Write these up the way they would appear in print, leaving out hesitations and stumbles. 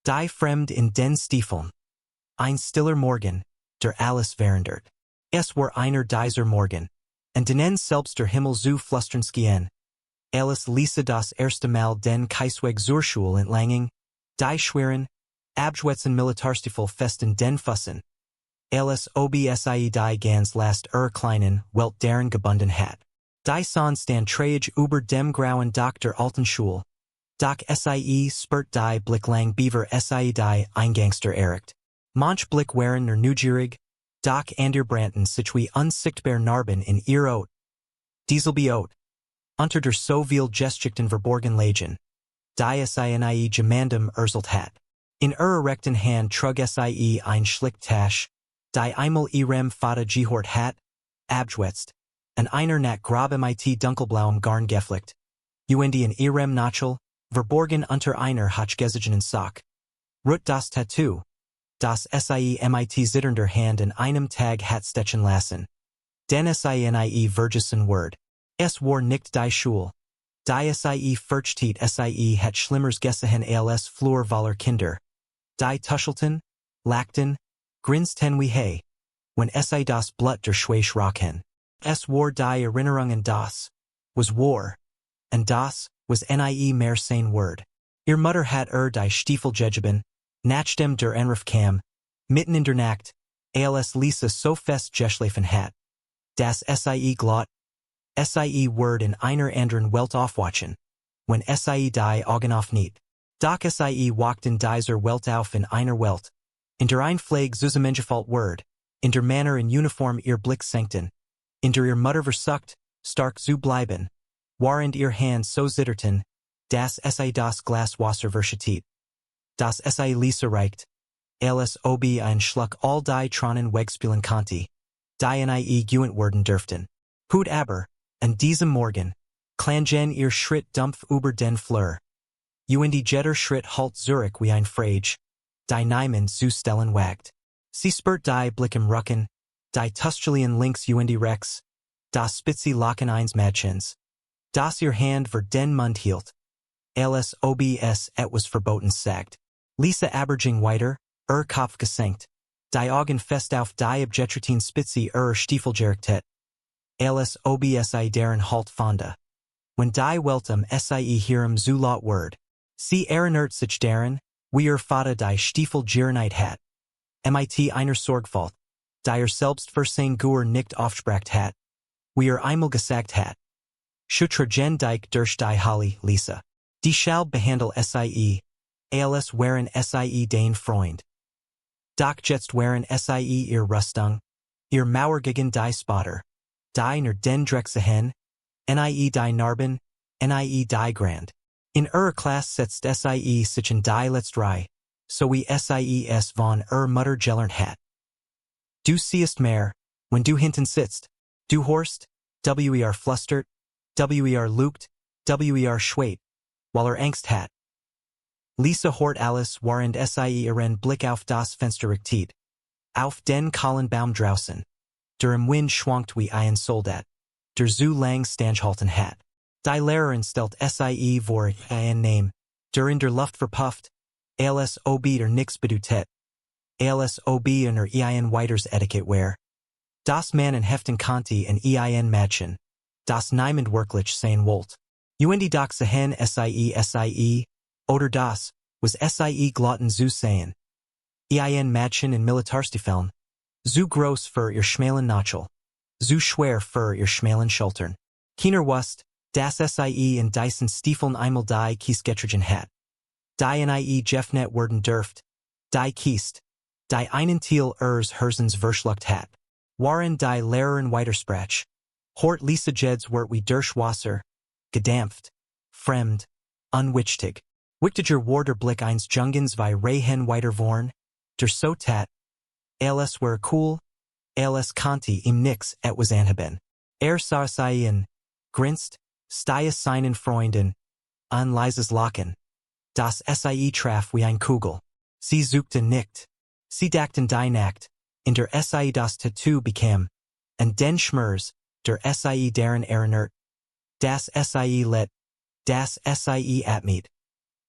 Die Fremd in den Stiefeln. Ein stiller Morgen, der alles verandert. Es war einer dieser Morgen. Und denen selbst der Himmel zu flüstern schien. Alles Lisa das erste Mal den Keisweg zur Schule entlang. Die schweren, abschwätzen Militärstiefel festen den Fussen. Alles obsie die ganz last kleinen, Welt deren gebunden hat. Die son stand trage über dem grauen Dr. Altenschule. Doch sie spurt die Blick lang beaver sie die Eingangster erricht. Manch Blick waren neugierig, doch ander Branten situi unsichtbar Narben in ihr Ot. Diesel Ot. Unter der so viel Geschichten verborgen Legion. Die sie gemandum erzelt hat. In rechten Hand trug sie ein Schlicktasch, die einmal ihrem Vater gehort hat, abschwätzt, an einer nat grob mit dunkelblauem Garn geflickt. In ihrem Nachel, verborgen unter einer hochgesigenen Sock. Rut das Tattoo. Das sie mit zitternder Hand in einem Tag hat stechen lassen. Den sie vergessen Word. Es war nicht die Schule. Die sie fürchtet sie hat schlimmers gesehen als Flur voller Kinder. Die tuschelten, lachten, grinsten wie hey. When sie das Blut der Schweiß rocken. Es war die Erinnerungen das. Was war. And das was nie mehr sein Word. Ihr Mutter hat die Stiefel gegeben, nach dem der Anruf kam, mitten in der Nacht, als Lisa so fest geschlafen hat. Das sie glott. Sie Word in einer anderen Welt aufwachen. When sie die Augen aufniet. Doch sie walkt in dieser Welt auf in einer Welt. In der Einpflege zusammengefalt Word. In der Manner in Uniform ihr Blick senkten. In der ihr Mutter versucht, stark zu bleiben. Warend ihr Hand so zitterten, das sie das Glaswasser verschüttet. Das sie Lisa reicht. Als ob ein Schluck all die Tronen wegspielen konnte. Die nie gewöhnt werden dürften. Hut aber, an diesem Morgen, klangen ihr Schritt dumpf über den Flur. Die Jetter Schritt halt Zurich wie ein Frage. Die niemand zu stellen wagt. Sie spurt die Blick im Rücken, die Tustulien links rex. Das spitze Locken eins Mädchens. Das ihr Hand ver den Mund hielt. Als ob es etwas verboten sagt. Lisa aberging weiter, Kopf gesenkt. Die Augen fest auf die Objetretin spitze Stiefel gerichtet. Als ob sie deren halt fonda. When die Weltum sie hierem zu laut Word. Sie erinnert sich daran, wie ihr Vater die Stiefel gerneit hat. Mit einer Sorgfalt, die selbst für sein Geur nicht aufspracht hat. Wie einmal gesagt hat. Schutragen dich durch die Halle, Lisa. Die Schall behandel sie, als waren sie dein Freund. Doch jetzt waren sie ihr Rüstung, ihr Mauer gegen die Spotter. Die den Drexehen, nie die Narben, nie die Grand. In Klasse setzt sie sich in die Letztrei, so wie sie von Mutter gelernt hat. Du siehst mehr, wenn du hinten sitzt, du horst, flustert, lugt, schweit, weil Angst hat. Lisa hort alles warend sie ihren Blick auf das Fenster richtet. Auf den Kohlenbaum draußen. Der im Wind schwankt wie ein Soldat. Der zu lang standhalten hat. Die Lehrerin stellt sie vor ein Name. Der in der Luft verpufft. Als ob nix bedeutet. Als ob ein weiters Etiquette wär. Das man in heften konnte in ein Mädchen. Das niemand wirklich sein wollt. Die doch sehen sie, oder das, was sie glotten zu sehen. Ein Mädchen in Militärstiefeln. Zu groß für ihr schmalen Nachel. Zu schwer für ihr schmalen Schultern. Keiner wusst, dass sie in diesen Stiefeln einmal die Kies getragen hat. Die nie Jeffnet werden dürft. Die Kiest. Die einen Teil Hersens verschluckt hat. Waren die Lehrerin weitersprach. Hort Lisa Jeds wird wie Durchwasser. Gedampft. Fremd. Unwichtig. Wichtiger war der Blick eins Jungens wie Rehen weiter vorn. Der so tat. Als were cool. Als konnte ihm nix etwas anhaben. Sah sie in. Grinst. Stie seinen Freunden. An Lises Lachen. Das sie traf wie ein Kugel. Sie suchte nicht. Sie dachten die Nacht. In der sie das Tattoo bekam. Und den Schmers, der sie deren erinnert. Das sie let. Das sie atmet.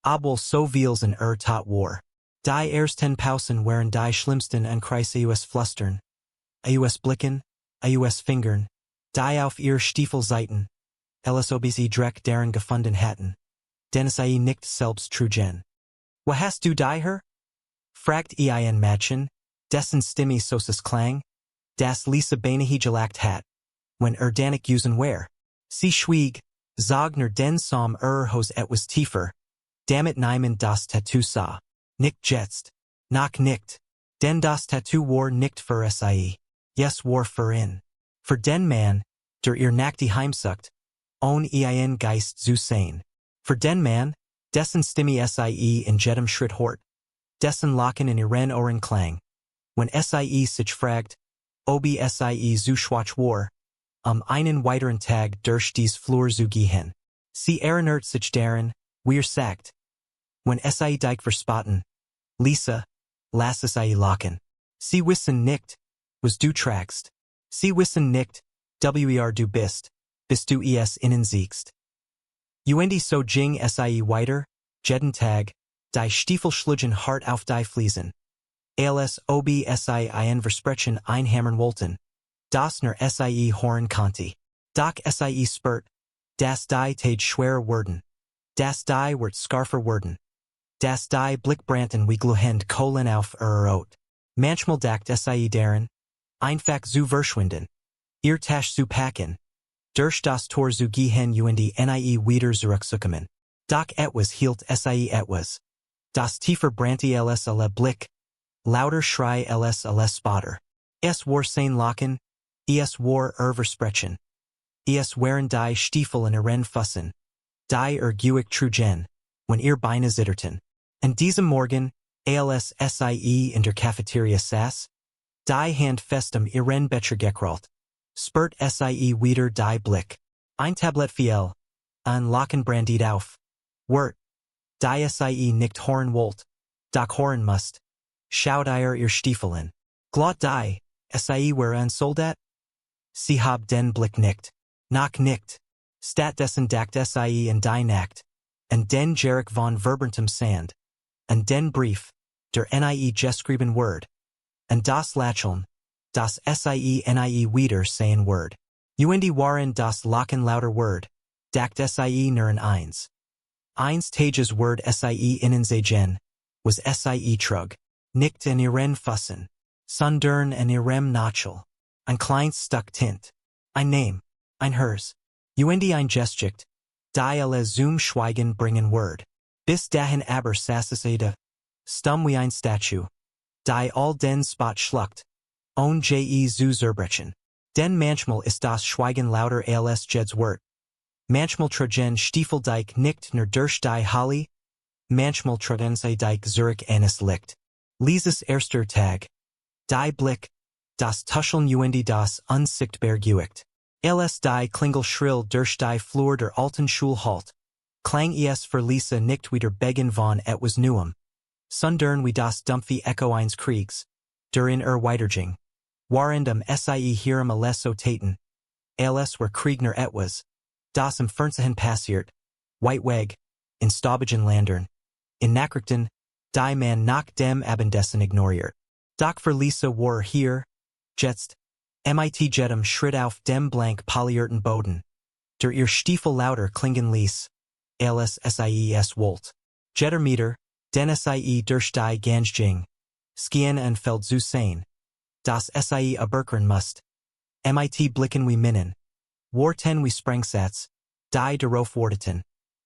Obwohl so viel's in tot war. Die ersten Pausen waren die schlimmsten und Kreis aus flustern. Aus blicken, aus fingern. Die auf ihr Stiefel seiten. Elusive dreck deren gefunden hatten. Dennis nicht selbst trugen. Wo hast du die her? Fragt ein Mädchen, dessen Stimme sosus klang. Das Lisa beinahe gelacht hat. When danik usen where. Sie schwieg, zog den som hos etwas tiefer. Damit niemand das Tattoo sah. Nicht jetzt. Noch nicht. Denn das Tattoo war nicht für sie. Yes war für ihn. Für den Mann, der ihr nach die Heimsucht. Ohne ein Geist zu sein. Für den Mann, dessen Stimme sie in jedem Schritt hort. Dessen Lachen in ihren Ohren klang. When sie sich fragt, ob sie zu schwach war. Einen weiteren Tag durch dies Flur zu gehen. Sie erinnert sich daran, wir sagt. When sie dich verspotten. Lisa, lass sie lachen. Sie wissen nicht, was du tragst. Sie wissen nicht, wer du bist du es innen siegst. Uendi so ging sie weiter, jeden Tag, die Stiefel schlugen hart auf die Fliesen. Als ob sie ein Versprechen einhammern wollten. Das nur sie horn konnte. Doch sie spürt, dass die Tage schwer werden. Das die wird scarfer werden. Das die Blickbrannten wie gluhend Kohlen auf Ot. Manchmal dacht sie daran, einfach zu verschwinden. Ihr Tasch zu packen. Durch das Tor zu gehen die nie wieder zurückzukommen. Doch etwas hielt sie etwas. Das tiefer brannte alles alle Blick. Lauter Schrei alles alle Spotter. Es war sein Lachen. Es war Versprechen. Es waren die Stiefel in ihren Füssen. Die Guick trugen. When ihr Beine zitterten. An diesem Morgen, als sie in der Cafeteria saß. Die Hand festem ihren Becher gekrallt. Spurt sie wieder die Blick. Ein Tablet fiel. Ein Lachen brandied auf. Wort. Die sie nicht horn wollt. Doch horn must. Schaut ihr Stiefel in. Glot die, sie were ein Soldat? Sie hab den Blick nicht. Noch nicht. Stat dessen dacht sie in die Nacht. Und den Jarek von verberntem Sand. Und den Brief, der nie geschrieben Word. Und das Lacheln, das sie nie wieder sein Word. Uendi waren das Lachen lauter Word, dacht sie nur eins. Eins Tages Word sie innen sehen, was sie trug. Nicht in ihren Füssen, sondern in ihrem Knöchel. Ein kleines Stück Tint. Ein Name, ein Hers. Uendi ein Gesticht, die alle zum Schweigen bringen Word. Bis dahin aber saß sie da. Stumm wie ein Statue. Die all den Spot schluckt. Ohne zu zerbrechen. Denn manchmal ist das Schweigen lauter als jeds Wort. Manchmal trugen Stiefel dich nicht nur durch die Halle. Manchmal trugen sie dich zurück eines Licht. Lises erster Tag. Die Blick. Das Tuscheln uendi das unsichtbar Guicht. Als die Klingel schrill durch die Flur der alten Schule halt. Klang es für Lisa nicht wieder Begen von etwas Neuem. Sondern wie das dumpfe Echo eines Kriegs. Durin weiterging. Waren sie ihrem alles so taten. Als were Kriegner etwas. Das im Fernsehen passiert. Whiteweg. In Staubigen Landern. In Nachrichten. Die man nach dem Abendessen ignoriert. Doch für Lisa war hier. Jetzt. Mit jedem Schritt auf dem blank polierten Boden. Der ihr Stiefel lauter klingen ließ. Als sie wollt. Jeder Meter. Den sie durch die Gange ging. Skien und feld zu sein. Das sie aberkern must. Mit blicken wie Minnen. Warten wie Sprengsatz. Die darauf warteten.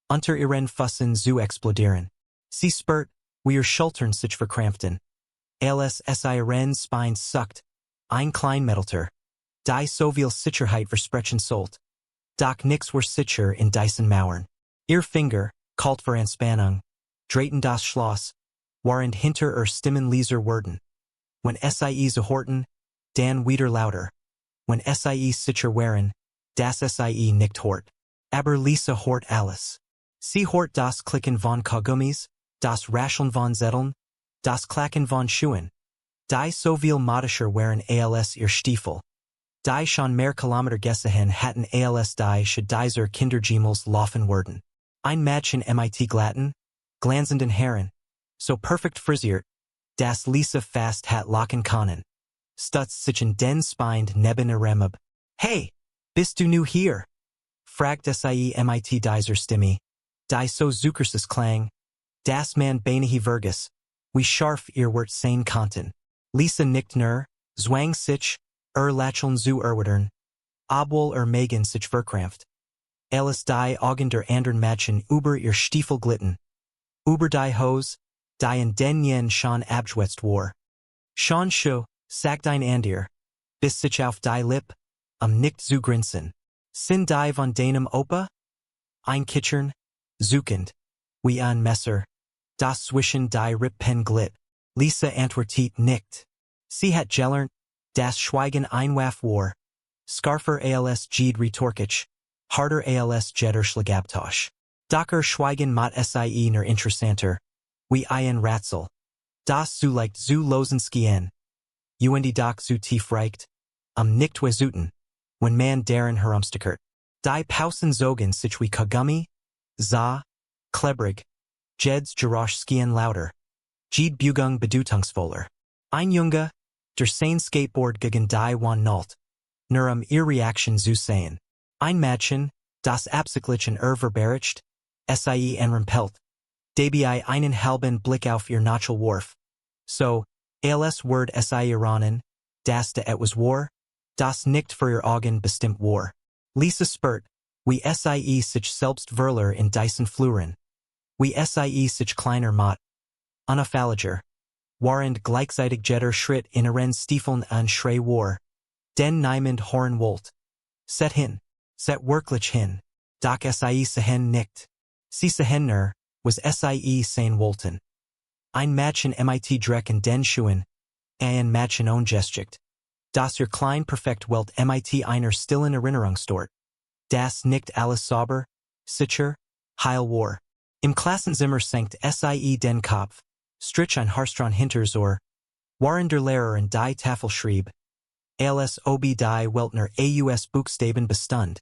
Unter ihren Füssen zu explodieren. Sie spurt, wie ihr Schultern sich verkrampften. Als sie ihren Spine suckt. Ein klein Metalter. Die so viel Sicherheit versprechen sollt. Doch nix war sicher in diesen Mauern. Ihr Finger, kalt für Anspannung. Drehten das Schloss. Waren hinter Stimmen leiser werden. When sie horten, dann wieder lauter. When sie sicher waren, das sie nicht hort. Aber Lisa hort alles. Sie hort das Klicken von Kaugummis, das Rascheln von Zetteln, das Klacken von Schuhen. Die so viel modischer waren als ihr Stiefel. Die schon mehr Kilometer gesehen hatten als die should dieser Kindergemmels laufen werden. Ein Mädchen mit glatten, glanzenden Haaren. So perfect frisiert, das Lisa fast hat locken können. Stutz sichen den spined neben eremab. Hey, bist du new hier? Fragt sie mit dieser Stimme. Die so zuckerses Klang. Das man beinahe vergus. Wie scharf ihr wort sein konnten. Lisa nickt nur, zwang sich, lacheln zu erwidern. Obwohl Megan sich verkrampft. Alice die Augen der andern Mädchen über ihr Stiefel glitten. Über die Hose, die in den jen schon abgeschwätzt war. Schon scho, sagt ein Andir. Bis sich auf die Lip, nickt zu grinsen. Sin die von deinem Opa? Ein Kitchern, suchend. Wie ein Messer. Das zwischen die Rippen glitt. Lisa antwortet nickt. Sie hat gelernt, das Schweigen einwaf war. Scarfer als Jed retorkich. Harder als Jeder Schlagabtosh. Docker Schweigen mat sie ner interessanter. Wie ein Ratzel. Das zu leicht zu losenskien. Und doc zu tief reicht. Nicht wezuten. When man deren herumstickert. Die Pausen zogen sich wie Kagummi. Za. Klebrig. Jeds Gerosh skien lauter. Jed Bugung Bedutungsvoller. Ein Junge. Der sein Skateboard gegen die Wan Nalt. Nur ihr Reaction zu sein. Ein Mädchen, das absichtlichen verbercht. Sie enrempelt. Dabei einen halben Blick auf ihr Nachel warf. So, als Word sie iranen, das de etwas war, das nicht für ihr Augen bestimmt war. Lisa spurt, wie sie sich selbst verler in Dyson Fluren. Wie sie sich kleiner Mott. Unauffälliger. Warend gleichzeitig Jetter Schritt in ihren Stiefeln an Schrei war. Den niemand Horn wollt. Set hin. Set wirklich hin. Doc sie sehen nicht. Sie sehen nur, was sie sein wollten. Ein Mädchen mit Dreck in den Schuhen. Ein Mädchen ungesticht. Das ihr klein perfekt Welt mit einer stillen Erinnerungsdort. Das nicht alles sauber, sicher, heil war. Im Klassenzimmer senkt sie den Kopf. Strich ein Haarstron hinters Ohr. Waren der Lehrer in die Tafel schrieb. Als ob die Weltner aus Buchstaben bestund.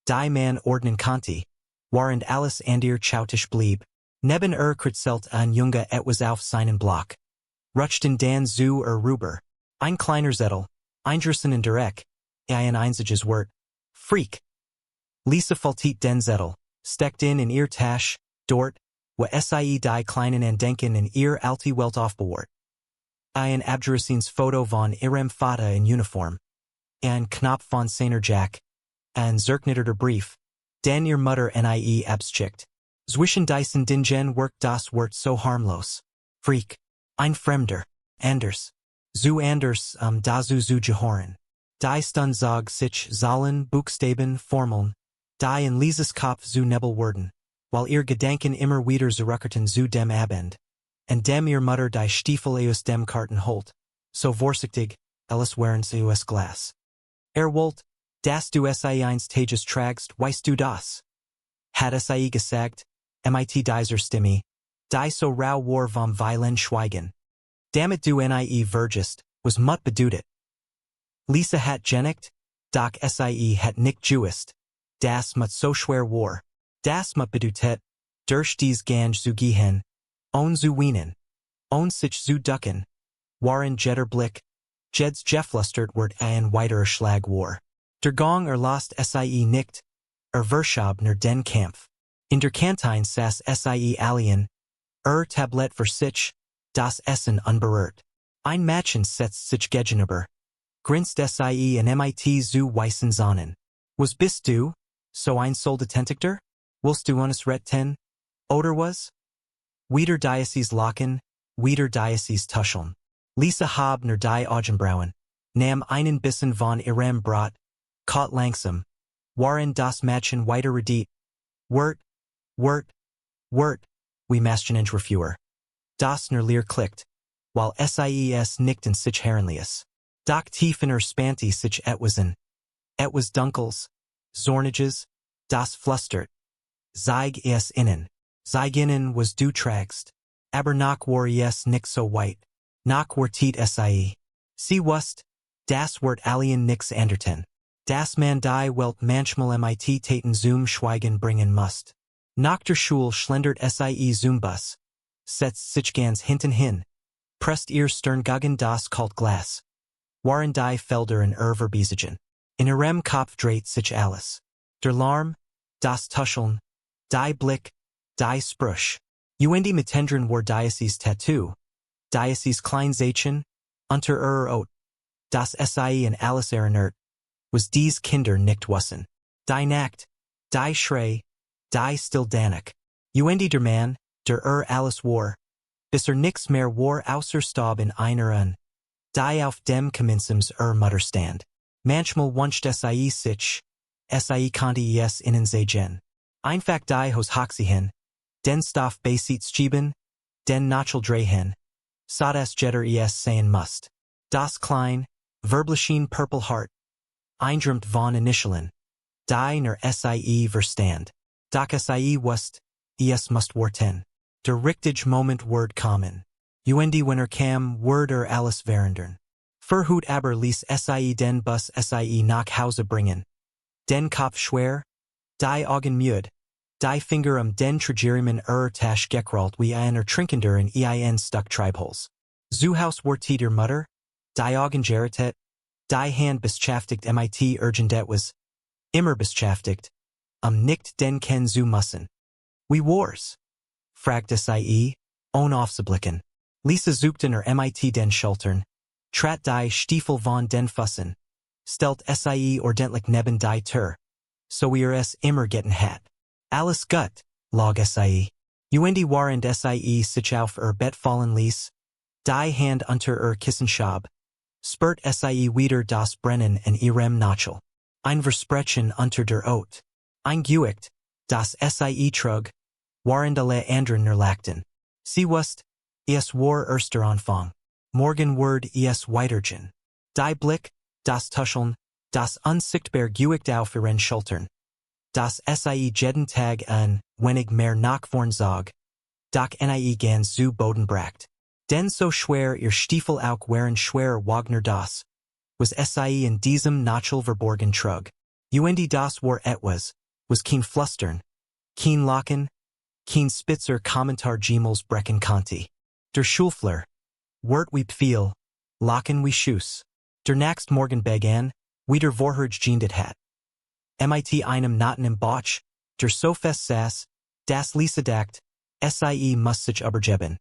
Die man ordnen konnte. Warend alles Andir chautisch blieb. Neben kritzelt ein Junge etwas auf seinen Block. Ruchten dan zu Ruber. Ein kleiner Zettel. Eingersen in Dreck. Ein einziges Wort. Freak. Lisa faltit den Zettel. Steckt in ihr Tasch. Dort. Wo sie die kleinen Andenken in ihr alte Welt aufbewahrt. Ein Abgerissens Foto von ihrem Vater in Uniform. Ein Knopf von seiner Jack. Ein zerknitterter Brief. Den ihr Mutter nie abschickt. Zwischen Dyson dingen wirkt das Wort so harmlos. Freak. Ein Fremder. Anders. Zu anders dazu zu gehoren. Die Stund zog sich Zahlen, Buchstaben, Formeln. Die in Lisas Kopf zu Nebel werden. While ihr Gedanken immer wieder zurückerten zu dem Abend. Und dem ihr Mutter die Stiefel aus dem Karten holt. So vorsichtig, alles warens aus Glas. Wollt, das du sie einst Tages tragst, weißt du das? Hat sie gesagt, mit dieser Stimme, die so rau war vom violent Schweigen. Damit du nie vergest, was mut bedutet. Lisa hat genickt, doc sie hat nicht gewusst. Das mut so schwer war. Das mut bedutet, durch dies Gange zu gehen. On zu weinen. On sich zu ducken. Waren Jetter Blick. Jeds Jefflustert wird ein weiterer Schlag war. Der Gong lost sie nicht. Verschob ner den Kampf. In der Kantine saß sie alien. Tablet für sich. Das Essen unberührt. Ein Mädchen setzt sich gegenüber. Grinst sie in mit zu weißen Sonnen. Was bist du? So ein Solddetektor? Willst du uns retten? Oder was? Wieder Diocese Locken, wieder Diocese Tuscheln. Lisa hab ner die Augenbrauen. Nam einen Bissen von ihrem Brot. Kaut langsam. Waren das Mädchen weiter redet. Wort. Wie Mädchen interviewer. Das ner Leer klickt. While ses nickten sich herrenlius. Doc tief in spanty sich etwasen. Etwas dunkels. Zorniges. Das flustert. Zeig es innen. Zeig innen was du tragst. Aber noch war es nicht so white. Noch war tiet sie. Sie wust. Das Wort alien nix anderten. Das man die Welt manchmal mit Taten zum Schweigen bringen must. Nach der Schule schlendert sie zum Bus. setzt sich ganz hinten hin, presst ihr Stern gegen das kalt Glas. Waren die Felder in Verbiesigen. In ihrem Kopf dreht sich alles. Der Larm, das Tuscheln, die Blick, die Spruch. Uendi Mitendren war Diocese Tattoo, Diocese Kleinsächen, unter ihrer Ot. Das Sie in alles erinnert, was dies Kinder nicht wussen. Die Nacht, die Schrei, die still Danik. Uendi der Mann, der alles war, bis nix mehr war außer Staub in einer an. Die auf dem Kaminsims Mutterstand. Manchmal wünscht sich, konnte es innen sehen. Einfach die hos Hoxihen, den Stoff Basiets schieben, den Nachel drehen, so das Jetter sein must. Das klein, verblichen Purple Heart, eindrumt von Initialen, die ner Verstand. Doch wust, must warten. Der richtige Moment word kommen. Uendi winner kam word alles verandern. Verhut aber ließ den Bus nach Hause bringen. Den Kopf schwer, die Augen müde, die Finger den Tragerimen Tasch gekralt wie einer Trinkender in Stuck Treibholz. Zuhaus war der Mutter, die Augen geritet, die Hand beschäftigt mit urgendet was, immer beschäftigt, nicht den Ken zu müssen. Wie wars? Fragt aufzublicken. Lisa suchte mit den Schultern, trat die Stiefel von den Fussen, stellt ordentlich neben die Tür, so es immer getten hat. Alles gut, log Uendi warend sich auf Bett fallen ließ, die Hand unter Kissenschab, spurt wieder das Brennen in ihrem Nachel. Ein Versprechen unter der Ot. Ein Gewicht, das trug, warend alle anderen nerlachten. Sie wust, es war erster Anfang. Morgen word es weitergehen. Die Blick, das Tuscheln, das unsichtbar Gewicht auf ihren Schultern. Das jeden Tag an, wenig mehr nach vorn zog. Doch ganz zu Boden bracht. Denn so schwer ihr Stiefel auch waren schwer Wagner das. Was in diesem Nachel verborgen trug. Uendi das war etwas, was kein Flustern, kein Lachen, kein Spitzer Kommentar Gemels brechen konnte. Der Schulfler, wort wie Pfeil, Lachen wie Schuss. Der nächst Morgen begann, wieder vorherge geendet hat. Mit einem Naten im Bauch, der so fest saß, das Lisa dacht, muss sich übergeben.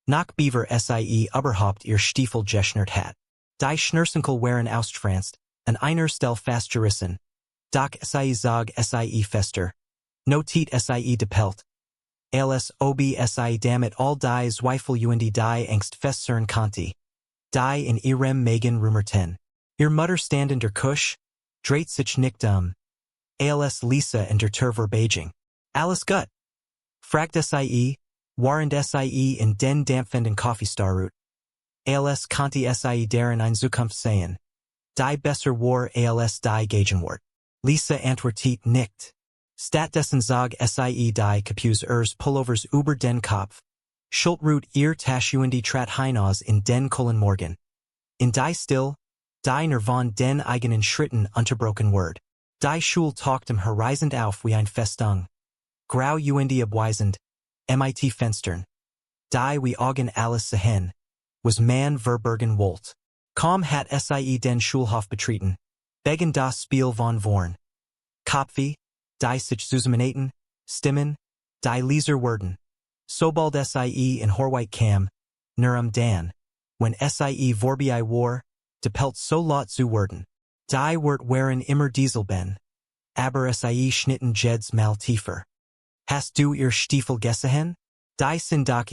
Nach Beaver überhaupt ihr Stiefel geschnürt hat. Die Schnürsenkel waren ausfranst, an einer Stelle fast gerissen. Doch zog fester. No tiet depelt. Als ob damit all die Zweifel Uendi die Angst festern konnte. Die in ihrem Magen rumorten. Ihr Mutter stand in der Kusch, dreht sich nicht als Lisa in der Tür Beijing. Alles gut. Fragt warend in den dampfenden Kaffeestarut. Als konnte deren ein Zukunft sehen. Die besser war als die Gegenwart. Lisa antwortet nicht. Stattdessen zog die Kapus Pullovers über den Kopf. Schultrut ihr Taschuendi trat hinaus in den Kohlen Morgen. In die Still, die von den eigenen Schritten unterbrochen word. Die Schul tauchten horizont auf wie ein Festung. Grau Uendi abweisend, mit Fenstern. Die wie Augen alles sehen, was man verbergen wollt. Kaum hat den Schulhof betreten. Begen das Spiel von vorn. Kopfweh, die sich zusammenhaten, Stimmen, die Leser werden. Sobald in Horweit kam, nur Dan, when vorbi war, depelt so laut zu werden. Die Wort waren immer Dieselben. Aber schnitten jeds mal tiefer. Hast du ihr Stiefel gesehen? Die sind doch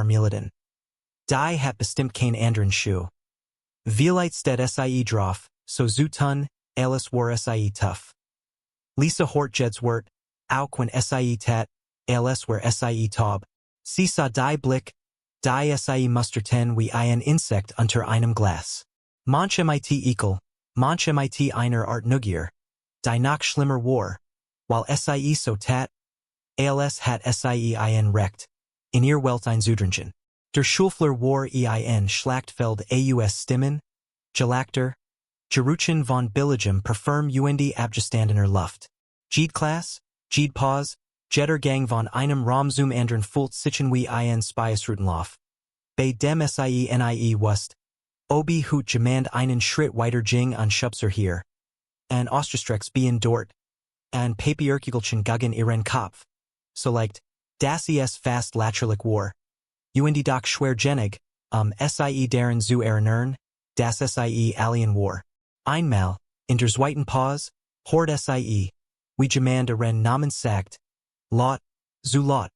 Militen. Die hat bestimmt kein anderen Schuh. Vielleicht steht drauf, so zu tun, alles war tough. Lisa hort jeds Wort, auch wenn tat, alles war taub. Sie sah die Blick, die musterten wie ein Insekt unter einem Glas. Manche mit ekel, manche mit einer Art Nugier, die noch schlimmer war, while so tat, als hat recht, in ihr Welt ein Zudringen. Der Schulfler war Schlachtfeld aus Stimmen, Gelacter, Geruchen von Billigem Parfum Uendi abgestandener Luft. Jede Klasse, jede Pause, Jetter Gang von einem Raum zum anderen Fult sichen wie ein Spiesrutenlauf. Bei dem SIE Wust. Obi hut jemand einen Schritt weiter ging an Schubser hier. An Osterstrecks bien dort. An Papierkegelchen gegen ihren Kopf. So leicht. Das ist fast laterlich war. Und doch schwer genig, SIE deren zu erinnern, das SIE alien war. Einmal, in der zweiten Pause, hort SIE, wie jemand ihren Namen sagt, Lot, zu Lot.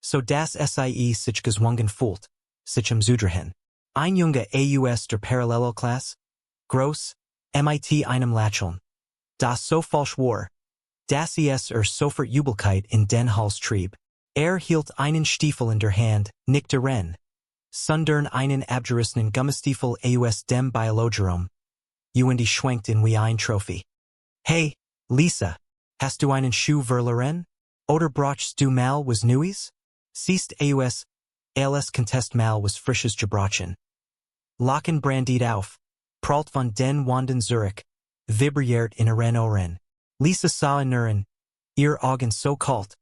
So das SIE sich gezwungen fühlt, sich zudrachen. Ein Junge aus der Parallelklasse, groß, mit einem Lächeln. Das so falsch war. Das ist sofort Jubelkeit in den Hals trieb. Hielt einen Stiefel in der Hand, nickte ren. Sundern einen abgerissenen Gummistiefel aus dem Biologerum. Und schwenkten wie ein Trophy. Hey, Lisa, hast du einen Schuh verloren? Oder brauchst du mal was Neues? Siehst aus, alles Contest mal was Frisches gebrochen. Lachen brandiert auf, prallt von den Wanden Zurich, vibriert in ihren Ohren. Lisa sah in ihr Augen so kalt,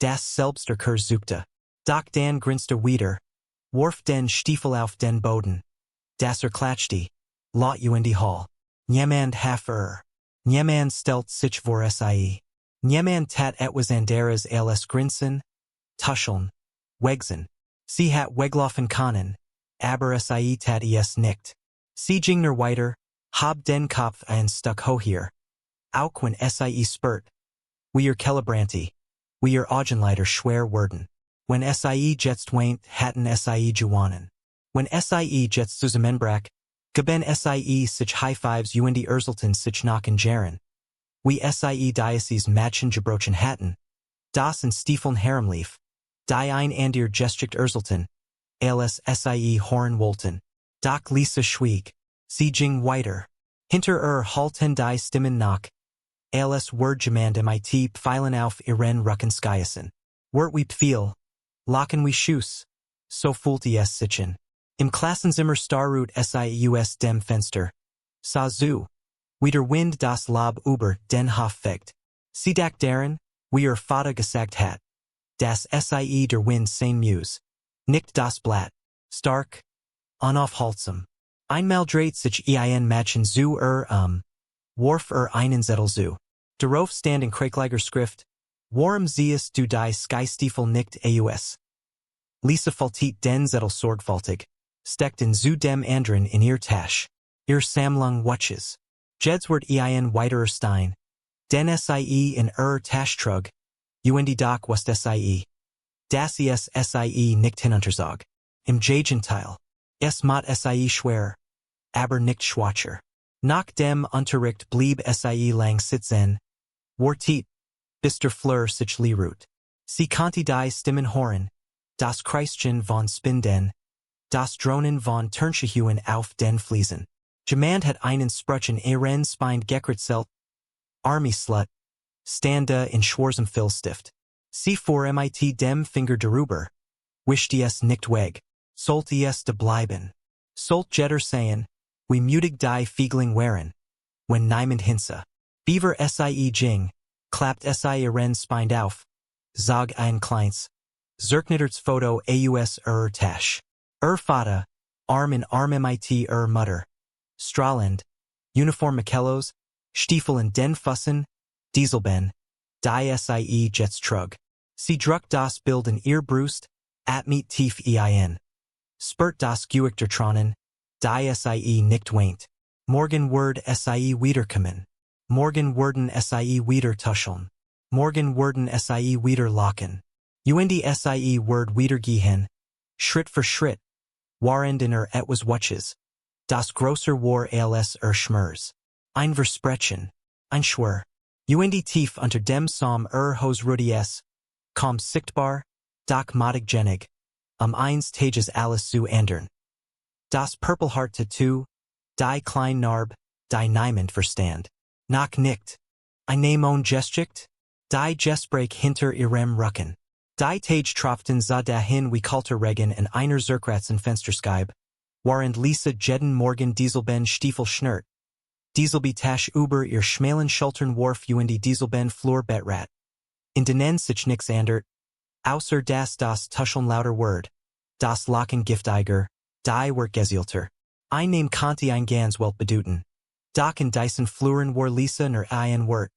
das selbst der Kurs suchte. Doch dann grinste wieder, warf den Stiefel auf den Boden. Das klatschte, lot in die Hall. Niemand half Niemand stellt sich vor SIE. Niemand tat etwas anderes als grinsen, tuscheln, wegsen. Sie hat weglaufen können, aber SIE tat es nicht. Sie ging nur weiter, hab den Kopf ein Stück hoher. Auch wenn SIE spurt. Wir Kellerbranti. Wir Augenlider schwer werden. When SIE jetzt weint, hatten SIE gewonnen. When SIE jetzt zusammenbrach, gaben SIE sich High Fives und Urselten sich nachen jaren. Wie SIE Diocese matchen gebrochen hatten. Das in Stiefeln herumlief. Die ein ander gestrikt Urselten. Als SIE Horn wollten. Doch Lisa schwieg. Sie ging weiter. Hinter halten die Stimmen nach. Als word jemand mit pfeilen auf ihren Rücken skiessen. Wort wie Pfeil. Lachen wie Schuss. So fühlte es sichen. Im Klassenzimmer starrut SIE aus dem Fenster. Sah zu. Wie der Wind das Lob über den Hof fegt. Sie dak darin, wie Vater gesagt hat. Das SIE der Wind sein Muse. Nicht das Blatt. Stark. Unaufhaltsam. Einmal dreht sich ein Matchen zu warf einen Zettel zu. Darauf stand in Krakeliger Schrift. Warum siehst du die Skystiefel nicht aus? Lisa faltiert den Zettel sorgfältig. Steckten zu dem anderen in ihr Tasche. Ihr Sammlung Watches. Jedswort ein weiterer Stein. Den SIE in Tasche trug. Und doch was SIE. Das ist SIE nicht hinunterzog. Im Gegenteil. Es macht SIE schwer. Aber nicht schwacher. Nach dem Unterricht blieb SIE lang sitzen. Wartet. Bis der Fleur sich leerut. Sie konnte die Stimmen hören. Das Kreischen von Spinden. Das Drohnen von Turnschehuen auf den Fliesen. Jemand hat einen Sprüchen ihren Spine gekritzelt. Army Slut. Stande in schwarzem Filzstift. Sie vor mit dem Finger darüber. Wischte es nicht weg. Sollte es de bleiben. Sollt Jetter sagen, wie mutig die Fiegling waren. Wenn niemand hinsa. Beaver SIE ging, klappt SIE ihren Spine auf. Zog ein kleins. Zerknitterts Foto aus Tasch. Vater, Arm in Arm mit Mutter. Strahlend. Uniform Michellos, Stiefel in den Fussen, Dieselben. Die SIE jets trug. Sie druck das Bild in ihr Brust, atmet tief ein. Spurt das Gewichter Tronen, die SIE nicht weint. Morgen word SIE wiederkommen. Morgen werden SIE wieder tuscheln. Morgen werden SIE wieder lachen. Und SIE word wiedergehen. Schritt für Schritt. Warend in etwas Watches. Das grosser war als Schmers. Ein Versprechen. Ein Schwur. Und tief unter dem Psalm Hos Rudies. Kaum sichtbar, doch matig genig. Eins Tages alles zu ändern. Das Purpelhart Tattoo, die klein Narb, die niemand verstand. Nach nicht. Ein Name Gesticht, die Gespräch hinter ihrem Rücken. Die Tage tropften sah dahin wie kalter Regen in einer Zerkratzen Fensterskybe, warend Lisa jeden Morgen Dieselben Stiefel schnürt. Dieselbe Tasch über ihr schmalen Schultern warf und Dieselben Flur Bettrat. In denen sich nix ändert, außer das Tuscheln lauter Word, das Lachen Giftiger, die Wortgezielter. Ein Name Kanti ein ganz Welt bedeuten. Doch in Dyson Fluren war Lisa nur ein Wort.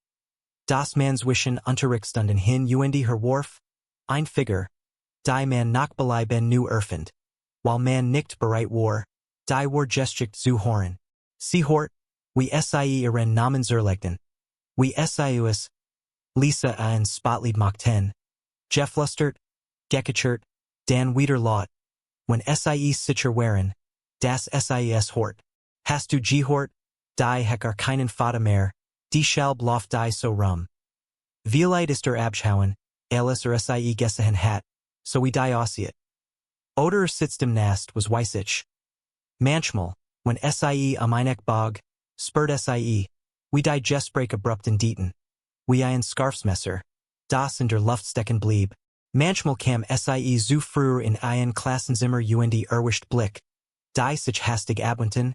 Das Manswischen Unterrichtstunden hin her Wharf, ein Figur, die man nach ben nu erfind. While man nicht bereit war, die war gestrikt zu horen. Sie hort, wie sie ihren Namen zerlegten. Wie sie us, Lisa ein Spotlied mochten. Geflustert, gekachert, dan wieder laut. When sie sicher waren, das ses hort. Hast du gehort, die hecker keinen Vater mehr, die Schalb loft die so rum. Vieleit ist Abschauen, alles sie Gessehen hat, so wie die aussieht. Oder sitzt im Nast was weissich. Manchmal, when sie am einek bog, spurt sie, wie die Gespräch abrupt in dieten. Wie ein Scarfsmesser, das in der Luft stecken blieb. Manchmal kam sie zu früher in ein Klassenzimmer erwischt Blick. Die sich hastig abwenden,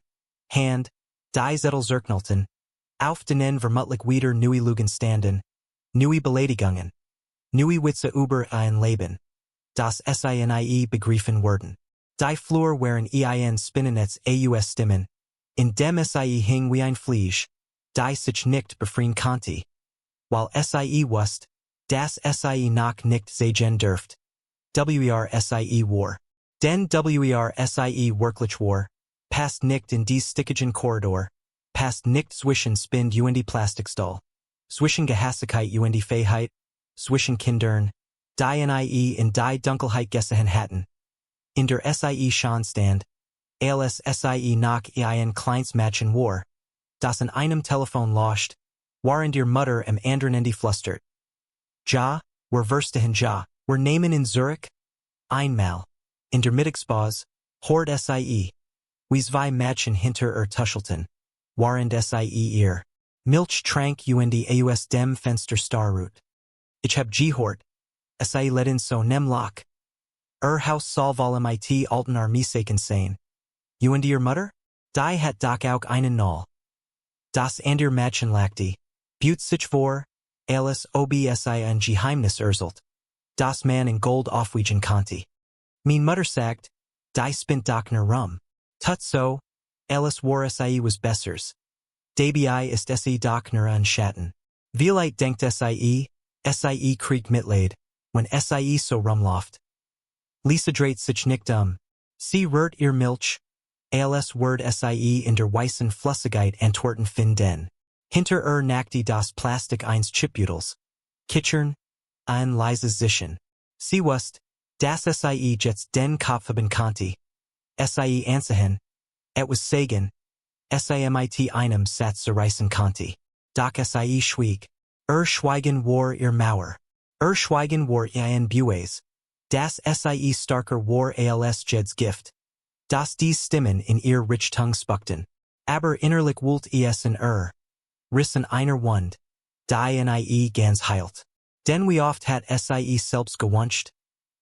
Hand, die Zettel zerknalten, auf denen vermutlich wieder neue Lügen standen, neue Beleidigungen, neue Witze über ein Leben, das sie begriffen wurden. Die Flur waren ein Spinnennetz aus Stimmen, in dem sie hing wie ein Fliege, die sich nicht befreien konnte. While sie wusste, das sie noch nicht sehen dürft. Sie war. Den sie wirklich war, passt nicht in die stickigen Korridor, passt nicht zwischen Spind die Plastikstall, zwischen Gehassigkeit die Fähigkeit, zwischen Kindern, die in die Dunkelheit Gessehen hatten. In der sie Schonstand, als sie noch ein kleines Mädchen war, das in einem Telefon lauscht, waren der Mutter am anderen Ende flüstert. Ja, wir verstehen ja, wir nehmen in Zurich? Einmal. In der Mittagspause, hort sie. Wie zwei Mädchen hinter Tuschelten. Waren sie ihr. Milch trank aus dem Fenster starrut. Ich hab gehort. Sie leden so nemloch. Haus soll wohl mit alten Armeesaken sein. Ihr Mutter? Die hat doch auch einen Null. Das ander Mädchen lachte. Butt sich vor, alles ob sie ein Geheimnis erzählt. Das man in Gold aufwiegen konnte. Mein Mutter sagt, die spint doch nur rum. Tut so, alles war sie was bessers. Dabei ist sie doch nur ein Schatten. Vieleit denkt sie kriegt Mitleid, when sie so rumläuft. Lisa dreht sich nicht Sie rührt ihr Milch, alles word sie in der weißen Flüssigkeit antworten finden. Hinter nackte das Plastik eins Chipbütels. Kitchern, ein leises Zischen. Sie wusst, dass sie jetzt den Kopf haben konnte. Sie ansehen, etwas sagen, mit einem Satz zerreißen konnte. Doch sie schwieg. Schweigen war ihr Mauer. Schweigen war ein Bues. Das sie starker war als Jeds Gift. Dass die Stimmen in ihr Richtung spuckten. Aber innerlich wollt es in Rissen einer Wund. Die ganz heilt. Denn wie oft hat sie selbst gewünscht?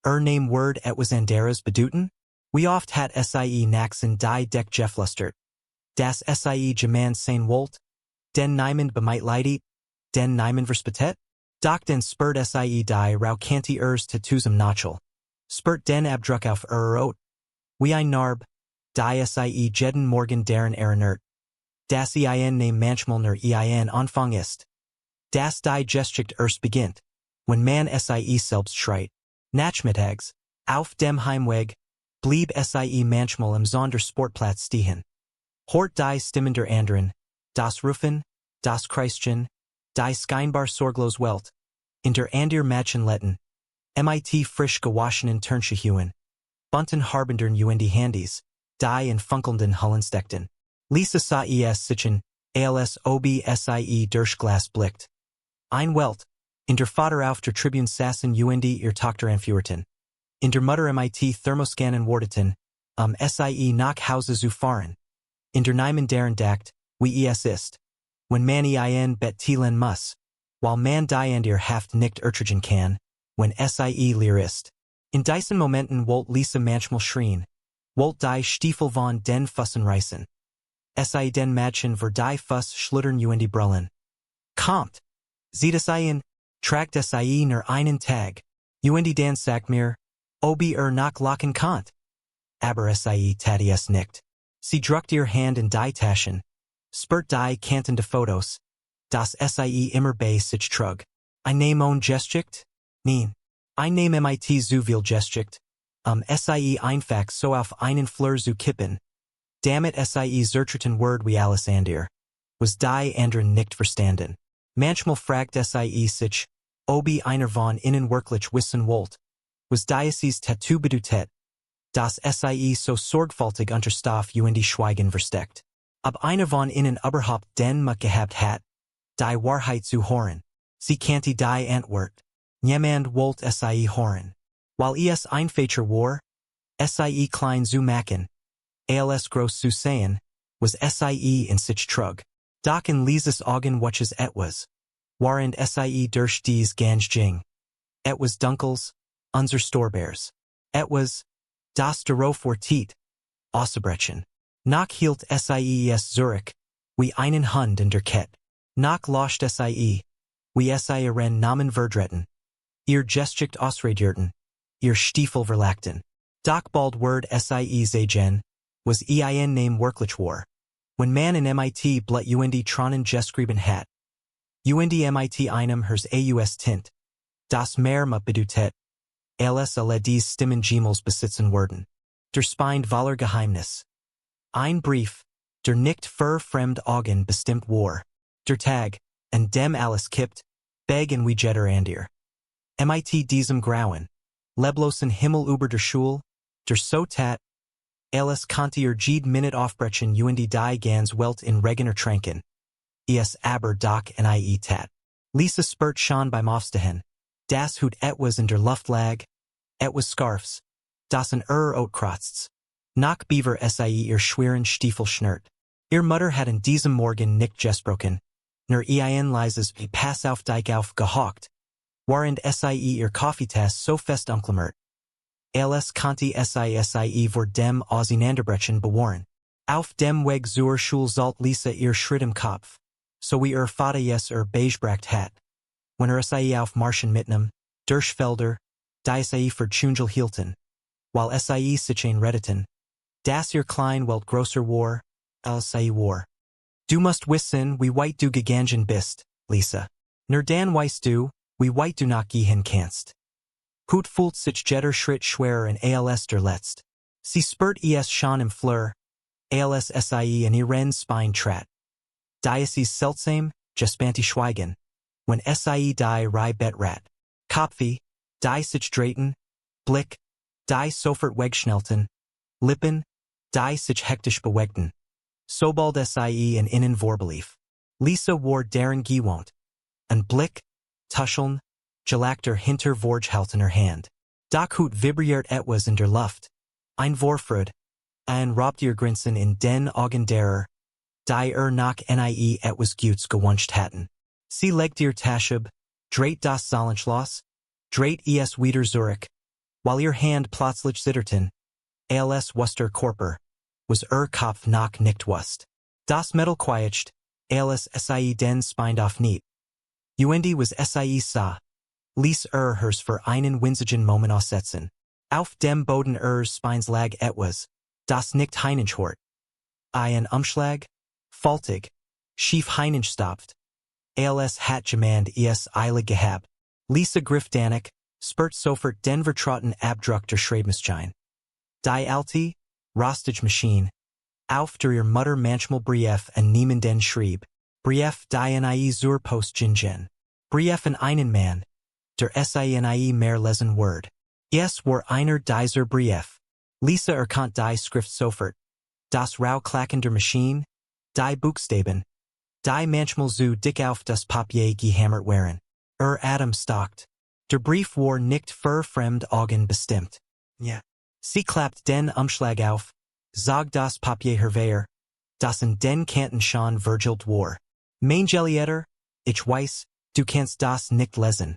Name word etwas anderes bedeuten? Wie oft hat sie naxen die Deck geflüstert? Das sie gemein sein wollt? Den niemand bemitleidet? Den niemand verspottet? Doch den spurt sie die raukanti zum Nachel. Spurt den Abdruck auf Ot. Wie ein Narb, die sie jeden Morgen deren erinnert. Das Name manchmal nur Anfang ist. Das die Gestricht beginnt, wenn man sie selbst schreit. Nachmittags, auf dem Heimweg, blieb sie manchmal im Sondersportplatz stehen. Hort die Stimmen der anderen, das Rufen, das Kreischen, die scheinbar sorglos Welt, in der ander Mädchen letten, mit frisch gewaschenen Turnschuhen, bunten Harbindern die Handys, die in funkelnden Hullen steckten. Lisa sah es sichen, als ob sie Durchglas blickt. Ein Welt, in der Vater auf der Tribune sassen ihr Tochter anführten. In der Mutter mit Thermoscannen wardeten, sie nach Hause zu fahren. In der Niemen deren dacht, wie es ist. Wenn man bettilen muss, while man die an ihr Haft nicht ertragen kann, wenn sie leer ist. In diesen Momenten wollt Lisa manchmal schrien, wollt die Stiefel von den Füssen reißen. Sie den Mädchen für die Fuss schluttern die Brillen. Kommt! Sieht es ein, Tragt sie nur einen Tag. Und dan sagt mir, ob nach lachen kant. Aber sie Thaddeus nickt. Sie druckt ihr Hand in die Taschen. Spurt die Kanten de Fotos. Das sie immer bei sich trug. I name own gesticht? Nein. I name mit zu viel gesticht. Sie einfach so auf einen Fleur zu kippen. Damit sie zertreten word wie alles andere. Was die anderen nicht verstanden. Manchmal fragt sie sich, ob einer von ihnen wirklich wissen wollt. Was dieses Tattoo bedeutet. Das sie so sorgfältig unter Stoff und Schweigen versteckt. Ob einer von ihnen überhaupt den Mut gehabt hat, die Wahrheit zu hören. Sie kannte die Antwort. Niemand wollt sie hören. Weil es ein Feature war, sie klein zu machen, als groß zu sehen, was sie in sich trug. Doch in Lises Augen watches etwas. Warend sie durch dies ganz ging. Etwas dunkels, unser Storbears. Etwas, das darauf wartet, auszubrechen. Noch hielt sie Zurich, wie einen Hund in der Kette. Noch lost sie, wie sie ihren Namen verdretten. Ihr Gesticht ausradierten, ihr Stiefel verlachten. Doch bald word sie sagen, was ein Name wirklich war. When man in mit blut tronnen geschrieben hat. Und mit einem hers aus tint. Das mehr Mut bedeutet. Alles alle dies Stimmen Gemels besitzen werden. Der Spind voller Geheimnis. Ein Brief, der nicht für fremd Augen bestimmt war. Der Tag, an dem alles kippt, begen wie jetter andir. Mit diesem grauen, leblosen Himmel über der Schule, der so tat, alles konnte ihr Minute aufbrechen und die ganz Welt in Regener tränken. Es aber doch nie tat. Lisa spurt schon beim Aufstehen. Das Hut etwas in der Luft lag, etwas Scarfs, das in Outkrotzt. Nach Beaver sie ihr schweren Stiefel schnürt. Ihr Mutter hat in diesem Morgen nicht gesprochen, nur ein leises Pass auf dich auf gehockt, warend sie ihr Kaffeetass so fest umklammert. Alles konnte sie vor dem Auseinanderbrechen bewahren. Auf dem Weg zur Schule sollt Lisa ihr Schritt im Kopf, so wie ihr Vater beigebracht hat. Wenn sie auf Marschen mitnahm, durch Felder, die sie für Tschungel hielten, while sie sich retteten, das ihr klein Welt grosser war, als sie war. Du musst wissen, wie weit du gegangen bist, Lisa. Nur dann weißt du, wie weit du noch gehen kannst. Hut fühlt sich jetter Schritt schwerer in als der letzt. Sie spürt es schon im Fleur, als sie in ihren Spine trat. Dieses seltsam, gespannte Schweigen, wenn sie die rei betrat. Kopfweh, die sich drehten, Blick, die sofort wegschnellten, Lippen, die sich hektisch bewegten. Sobald sie in innen vorbelief. Lisa war darin gewohnt. Ein Blick, Tuscheln, gelagter hinter Vorgehaltener Hand. Doch Hut vibriert etwas in der Luft. Ein Vorfreude, ein Robt ihr Grinsen in den Augen derer, die noch nie etwas Gutes gewünscht hatten. Sie legt ihr Taschub, dreht das Zahlenschloss, dreht es wieder zurück, while ihr Hand plötzlich zitterten, als wuster Körper, was Kopf noch nicht wusst. Das Metal quietscht, als sie den Spind aufniet. Und was sie sah, ließ hers für einen winzigen Moment aussetzen. Auf dem Boden Spines lag etwas, das nicht heinenschort. Ein Umschlag, faltig, schief heinenstopft. Als hat jemand es eilig gehabt. Lisa griff danik, spurt sofort den vertrauten Abdruck der Schreibmaschine. Die alte, rostige Maschine, auf der ihr Mutter manchmal Brief an niemanden schrieb. Brief die nie zur Post gingen. Brief an einen Mann, der nie mehr lesen word. Es war einer dieser Brief. Lisa erkannt die Schrift sofort. Das Rauklacken der Maschine, die Buchstaben, die manchmal so dick auf das Papier gehammert waren. Atem stockt. Der Brief war nicht für fremd Augen bestimmt. Ja. Sie klappt den Umschlag auf, zog das Papier hervor, das in den Kanten schon vergilbt war. Mein Gelieder, ich weiß, du kannst das nicht lesen.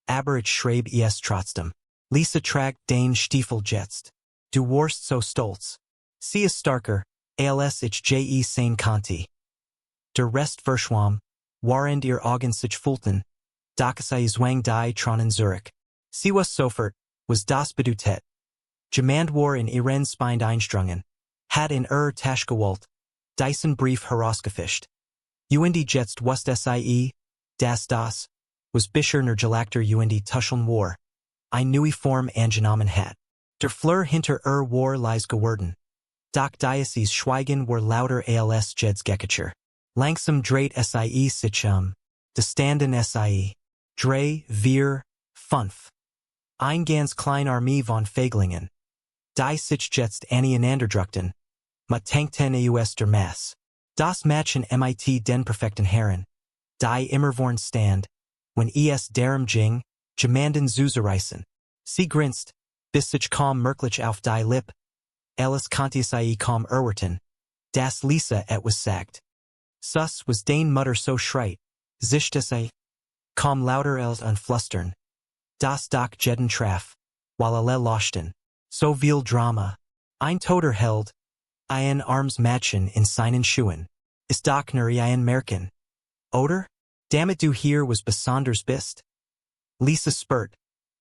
Aber ich schreib es trotzdem. Lisa tragt den Stiefel jetzt. Du warst so stolz. Sie ist starker, als ich sein konnte. Der Rest verschwamm, warend ihr Augen sich fühlten, Dakasai Zwang die Tronen Zurich. Sie was sofort, was das bedeutet. Jemand war in ihren Spind einstrungen. Hat in Taschgewalt. Dyson Brief herausgefischt. Und jetzt wust sie, das, was Bischer ner Gelagter und Tuscheln war. Ein neue Form angenommen hat. Der Fleur hinter war leis geworden. Doch Diocese Schweigen war lauter als Jeds Gekacher. Langsam dreht sie sich de standen sie. Drei, vier, fünf. Ein ganz klein Armee von Feiglingen. Die sich jetzt aneinanderdrückten. Mit tankten aus der Masse. Das Matchen mit den perfekten Herren. Die immervorn stand. When darum ging, jemanden zuzureißen. Sie grinst, bis sich kaum merklich auf die Lipp. Alles konnte sie kaum erwarten. Das Lisa etwas sagt. Sus was den Mutter so schreit. Zischte sie. Kaum lauter als ein Flüstern. Das doch jeden traf. While alle lachten. So viel Drama. Ein Toter held. Ein Arms matchen in seinen Schuhen. Ist doch nur ein Merken. Oder? Damit du hier was besonders bist. Lisa spurt.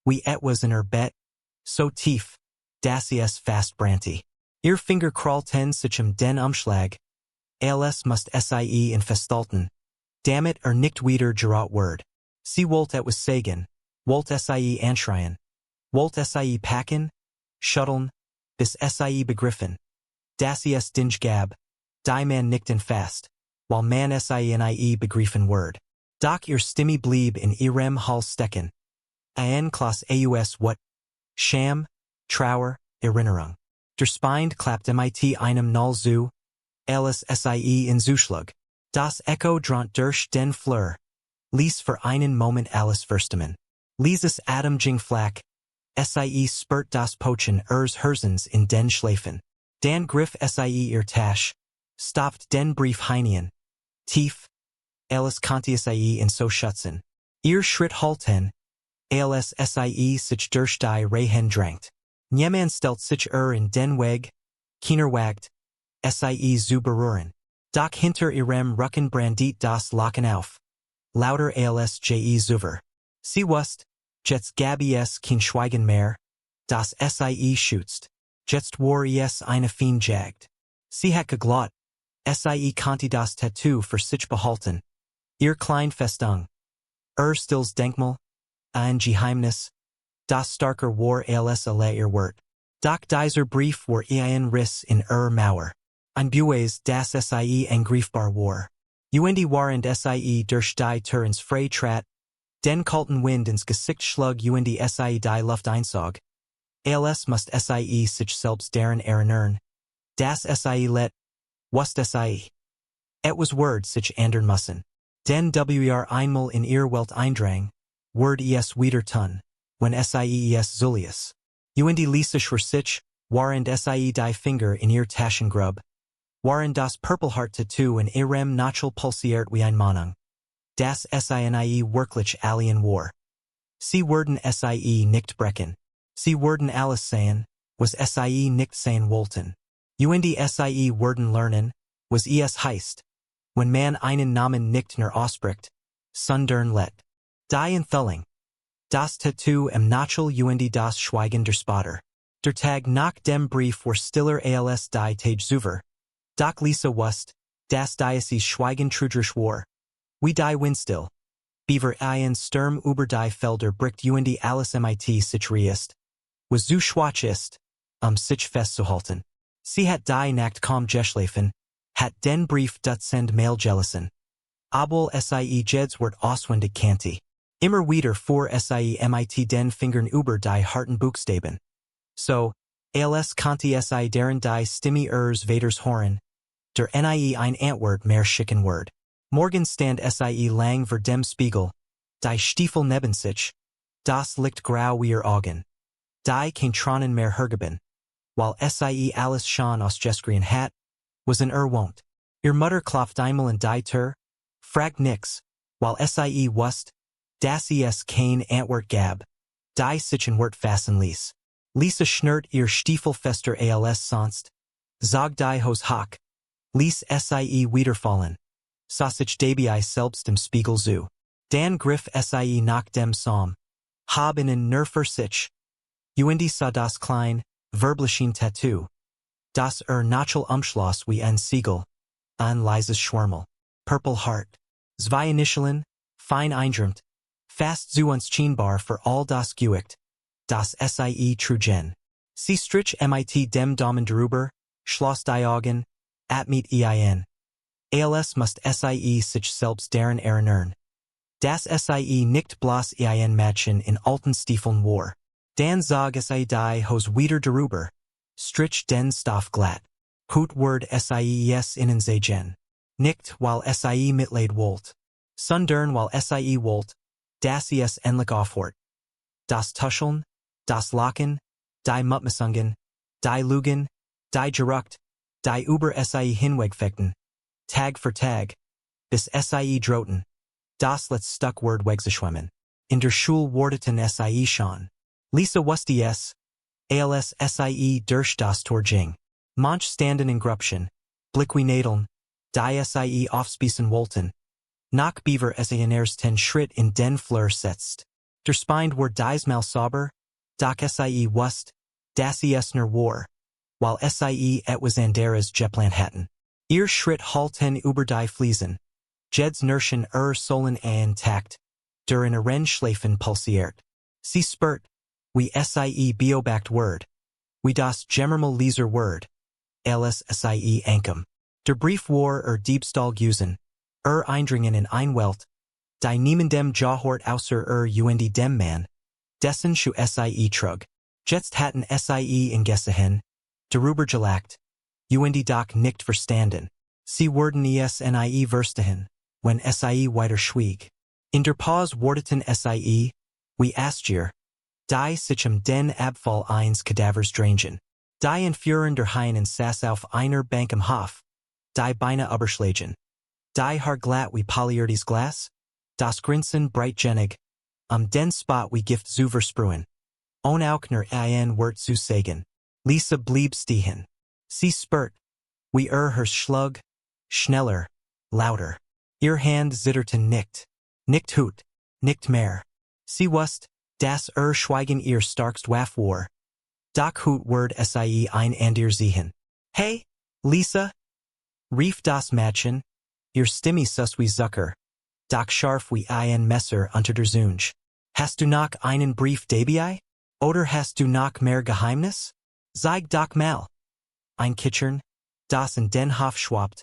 Wie etwas in bett. So tief. Das ist fast branty. Ihr Finger crawlten sich den Umschlag. Alles must sie in festalten. Damit nicht wieder gerot word. Sie wollt etwas sagen. Wollt sie anschreien. Wollt sie packen. Schutteln. Bis sie begriffen. Das ist dinge gab. Die man nickten fast. While man sie begriffen word. Doch ihr Stimme blieb in ihrem Hall stecken. Ein Klaus aus what? Scham, Trauer, Erinnerung. Der Spind klappt mit einem Null zu. Alles sie in Zuschlag. Das Echo dront durch den Fleur. Ließ für einen Moment alles verstehen. Lieses Atem ging flack. Sie spurt das Pochen Herzens in den Schläfen. Dan griff sie ihr Tasch. Stoppt den Brief hinein. Tief. Alles konnte sie in so schützen. Ihr Schritt halten. Alles sie sich durch die Rehen drangt. Niemand stellt sich in den Weg. Keiner wagt. Sie zu berühren. Doch hinter ihrem Rücken brandit das Lachen auf. Lauter als zuver. Sie wust. Jetzt gab es kein Schweigen mehr. Das sie schützt. Jetzt war es eine Fiend jagd. Sie hat geglott. Sie konnte das Tattoo für sich behalten. Ihr klein Festung. Stills Denkmal. Ein Geheimnis. Das starker war als alle ihr Wort. Doch dieser Brief war ein Riss in Mauer. Ein Bues das sie angreifbar war. Und waren sie durch die Türens frei trat. Den kalten Wind ins Gesicht schlug und sie die Luft einsog. Alles must sie sich selbst daran erinnern. Das sie let. Wust sie. Etwas Word sich ändern müssen. Den einmal in ihr Welt eindrang. Word es wieder tun. When sie Zulius. Und Lisa für sich, waren sie die Finger in ihr Taschengrub. Waren das Purpelheart Tattoo in ihrem Nachel pulsiert wie ein Mahnung. Das sie wirklich alien war. Sie wurden sie nicht brechen. Sie wurden alles sagen, was sie nicht sagen wollten. Und sie wurden lernen, was es heißt. When man einen Namen nicht nur ausspricht, sondern let. Die Enthüllung. Das Tattoo im Nachel und das Schweigen der Spotter. Der Tag nach dem Brief war stiller als die Tage zuver. Doch Lisa wust, das Diocese Schweigen trudrich war. Wie die Windstill. Beaver ein Sturm über die Felder bricht und alles mit sich riest. Was zu schwach ist, sich festzuhalten. Sie hat die Nacht kaum geschlafen, hat den Brief Dutzend Mail gelassen. Obwohl sie jeds wird auswendig kannte. Immer wieder fuhr sie mit den Fingern über die harten Buchstaben. So, als konnte sie deren die Stimme ihres Vaters hören. Der ein Antwort mehr schicken Word. Morgen stand sie lang vor dem Spiegel. Die Stiefel neben sich. Das Licht grau wie ihr Augen. Die kein Tronen mehr hergeben. While sie alles schon aus Jesgrien hat, was in wont. Ihr Mutter klopft einmal in die Tür. Fragt nix. While sie wust. Das es kein Antwort gab. Die sichen Wort fassen ließ. Lisa schnürt ihr Stiefel fester als sonst. Zog die Hose hoch. Ließ sie wiederfallen. Sausage dabei selbst im Spiegel zu. Dan Griff sie nach dem Psalm. Hab ihnen nur für sich. Und sah das klein, verblichen Tattoo. Das Nachel Umschloss wie ein Siegel. Ein leises Schwärmel. Purple Heart. Zwei Initialen, fein eindrümt. Fast zu uns Schienbar für all das Gewicht. Das sie Trugen. Sie strich mit dem Daumen darüber, Schloss die Augen, atmet ein. Als must sie sich selbst daran erinnern. Das sie nicht bloß ein Mädchen in alten Stiefeln war. Dan zog sie die Hose wieder darüber. Strich den Stoff glatt. Hut word sie innen sehen. Nicht while sie Mitleid wollt. Sondern while sie wollt. Das es endlich aufhört. Das Tuscheln, das Lachen, die Mutmissungen, die Lügen, die Gerucht, die über sie hinwegfechten. Tag für Tag. Bis sie drohten. Das letzt stuck word wegzuschwemmen. In der Schule wardeten sie schon. Lisa wusste es. Als sie durch das Tor ging. Manch standen in Grupschen. Blickwi nadeln. Die sie aufspießen wollten. Nach beaver sie in ersten Schritt in den Fleur setzt. Der Spind war diesmal sauber. Doch sie wust. Das es nur war. While sie etwas anderes geplant hatten. Ihr Schritt halten über die Fliesen. Jeds Nerschen Sohlen intakt. Der in Ren Schläfen pulsiert. Sie spurt. Wie sie beobacht word. Wie das Gemmermal leser word. Alles sie ankum. Der Brief war Diebstahl usen. Eindringen in ein Welt. Die niemandem Jahort außer und dem Mann. Dessen schu sie trug. Jetzt hatten sie in Gessehen. Darüber gelacht. Und doch nicht verstanden. Sie wurden es nie verstehen. When sie weiter schwieg. In der Pause wardeten sie. Wie astgier. Die sich den Abfall eines Kadavers drangen. Die entführen der Heinen saß auf einer Bank im Hof. Die Beine überschlagen. Die Haar glatt wie poliertes Glas. Das Grinsen breitgenig. Den Spot wie Gift zu versprühen. Auch nur ein Wort zu sagen. Lisa blieb stehen. Sie spurt. Wie hers schlug. Schneller. Lauter. Ihr Hand zitterten nicht. Nicht hut. Nicht mehr. Sie wust. Das Schweigen ihr starkst Waff war. Doch hut word sie ein ander sehen. Hey, Lisa? Rief das Mädchen. Ihr Stimme sus wie Zucker. Doch scharf wie ein Messer unter der Zunge. Hast du noch einen Brief dabei? Oder hast du noch mehr Geheimnis? Zeig doch mal. Ein Kitchern. Das in den Hof schwabt.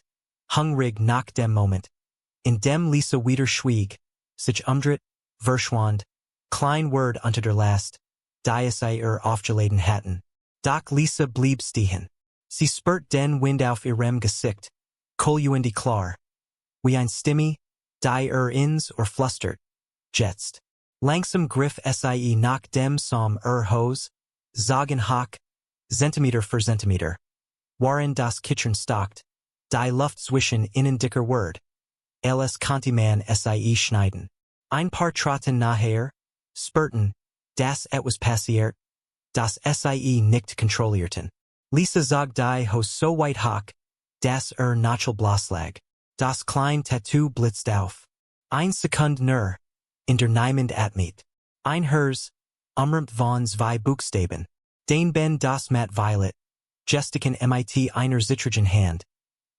Hungrig nach dem Moment. In dem Lisa wieder schwieg. Sich verschwand. Klein word unter der Last. Die sie aufgeladen hatten. Doch Lisa blieb stehen. Sie spurt den Wind auf ihrem Gesicht. Und klar. Wie ein Stimme. Die ins flustert. Jetzt. Langsam griff sie nach dem Psalm Hose. Sagen hoch. Zentimeter für Zentimeter. Waren das Kitchen stockt. Die Luft zwischen innen dicker word. Alles konnte man sie schneiden. Ein paar Trotten nachher. Spurten. Das etwas passiert. Das sie nicht kontrollierten. Lisa zog die Hose so weit hoch. Das Nachel bloßlag. Das klein Tattoo blitzt auf. Ein Sekund nur. In der niemand atmet. Ein hers. Umrumpt von zwei Buchstaben. Den Ben das Matt Violet. Gestiken mit einer zittrigen Hand.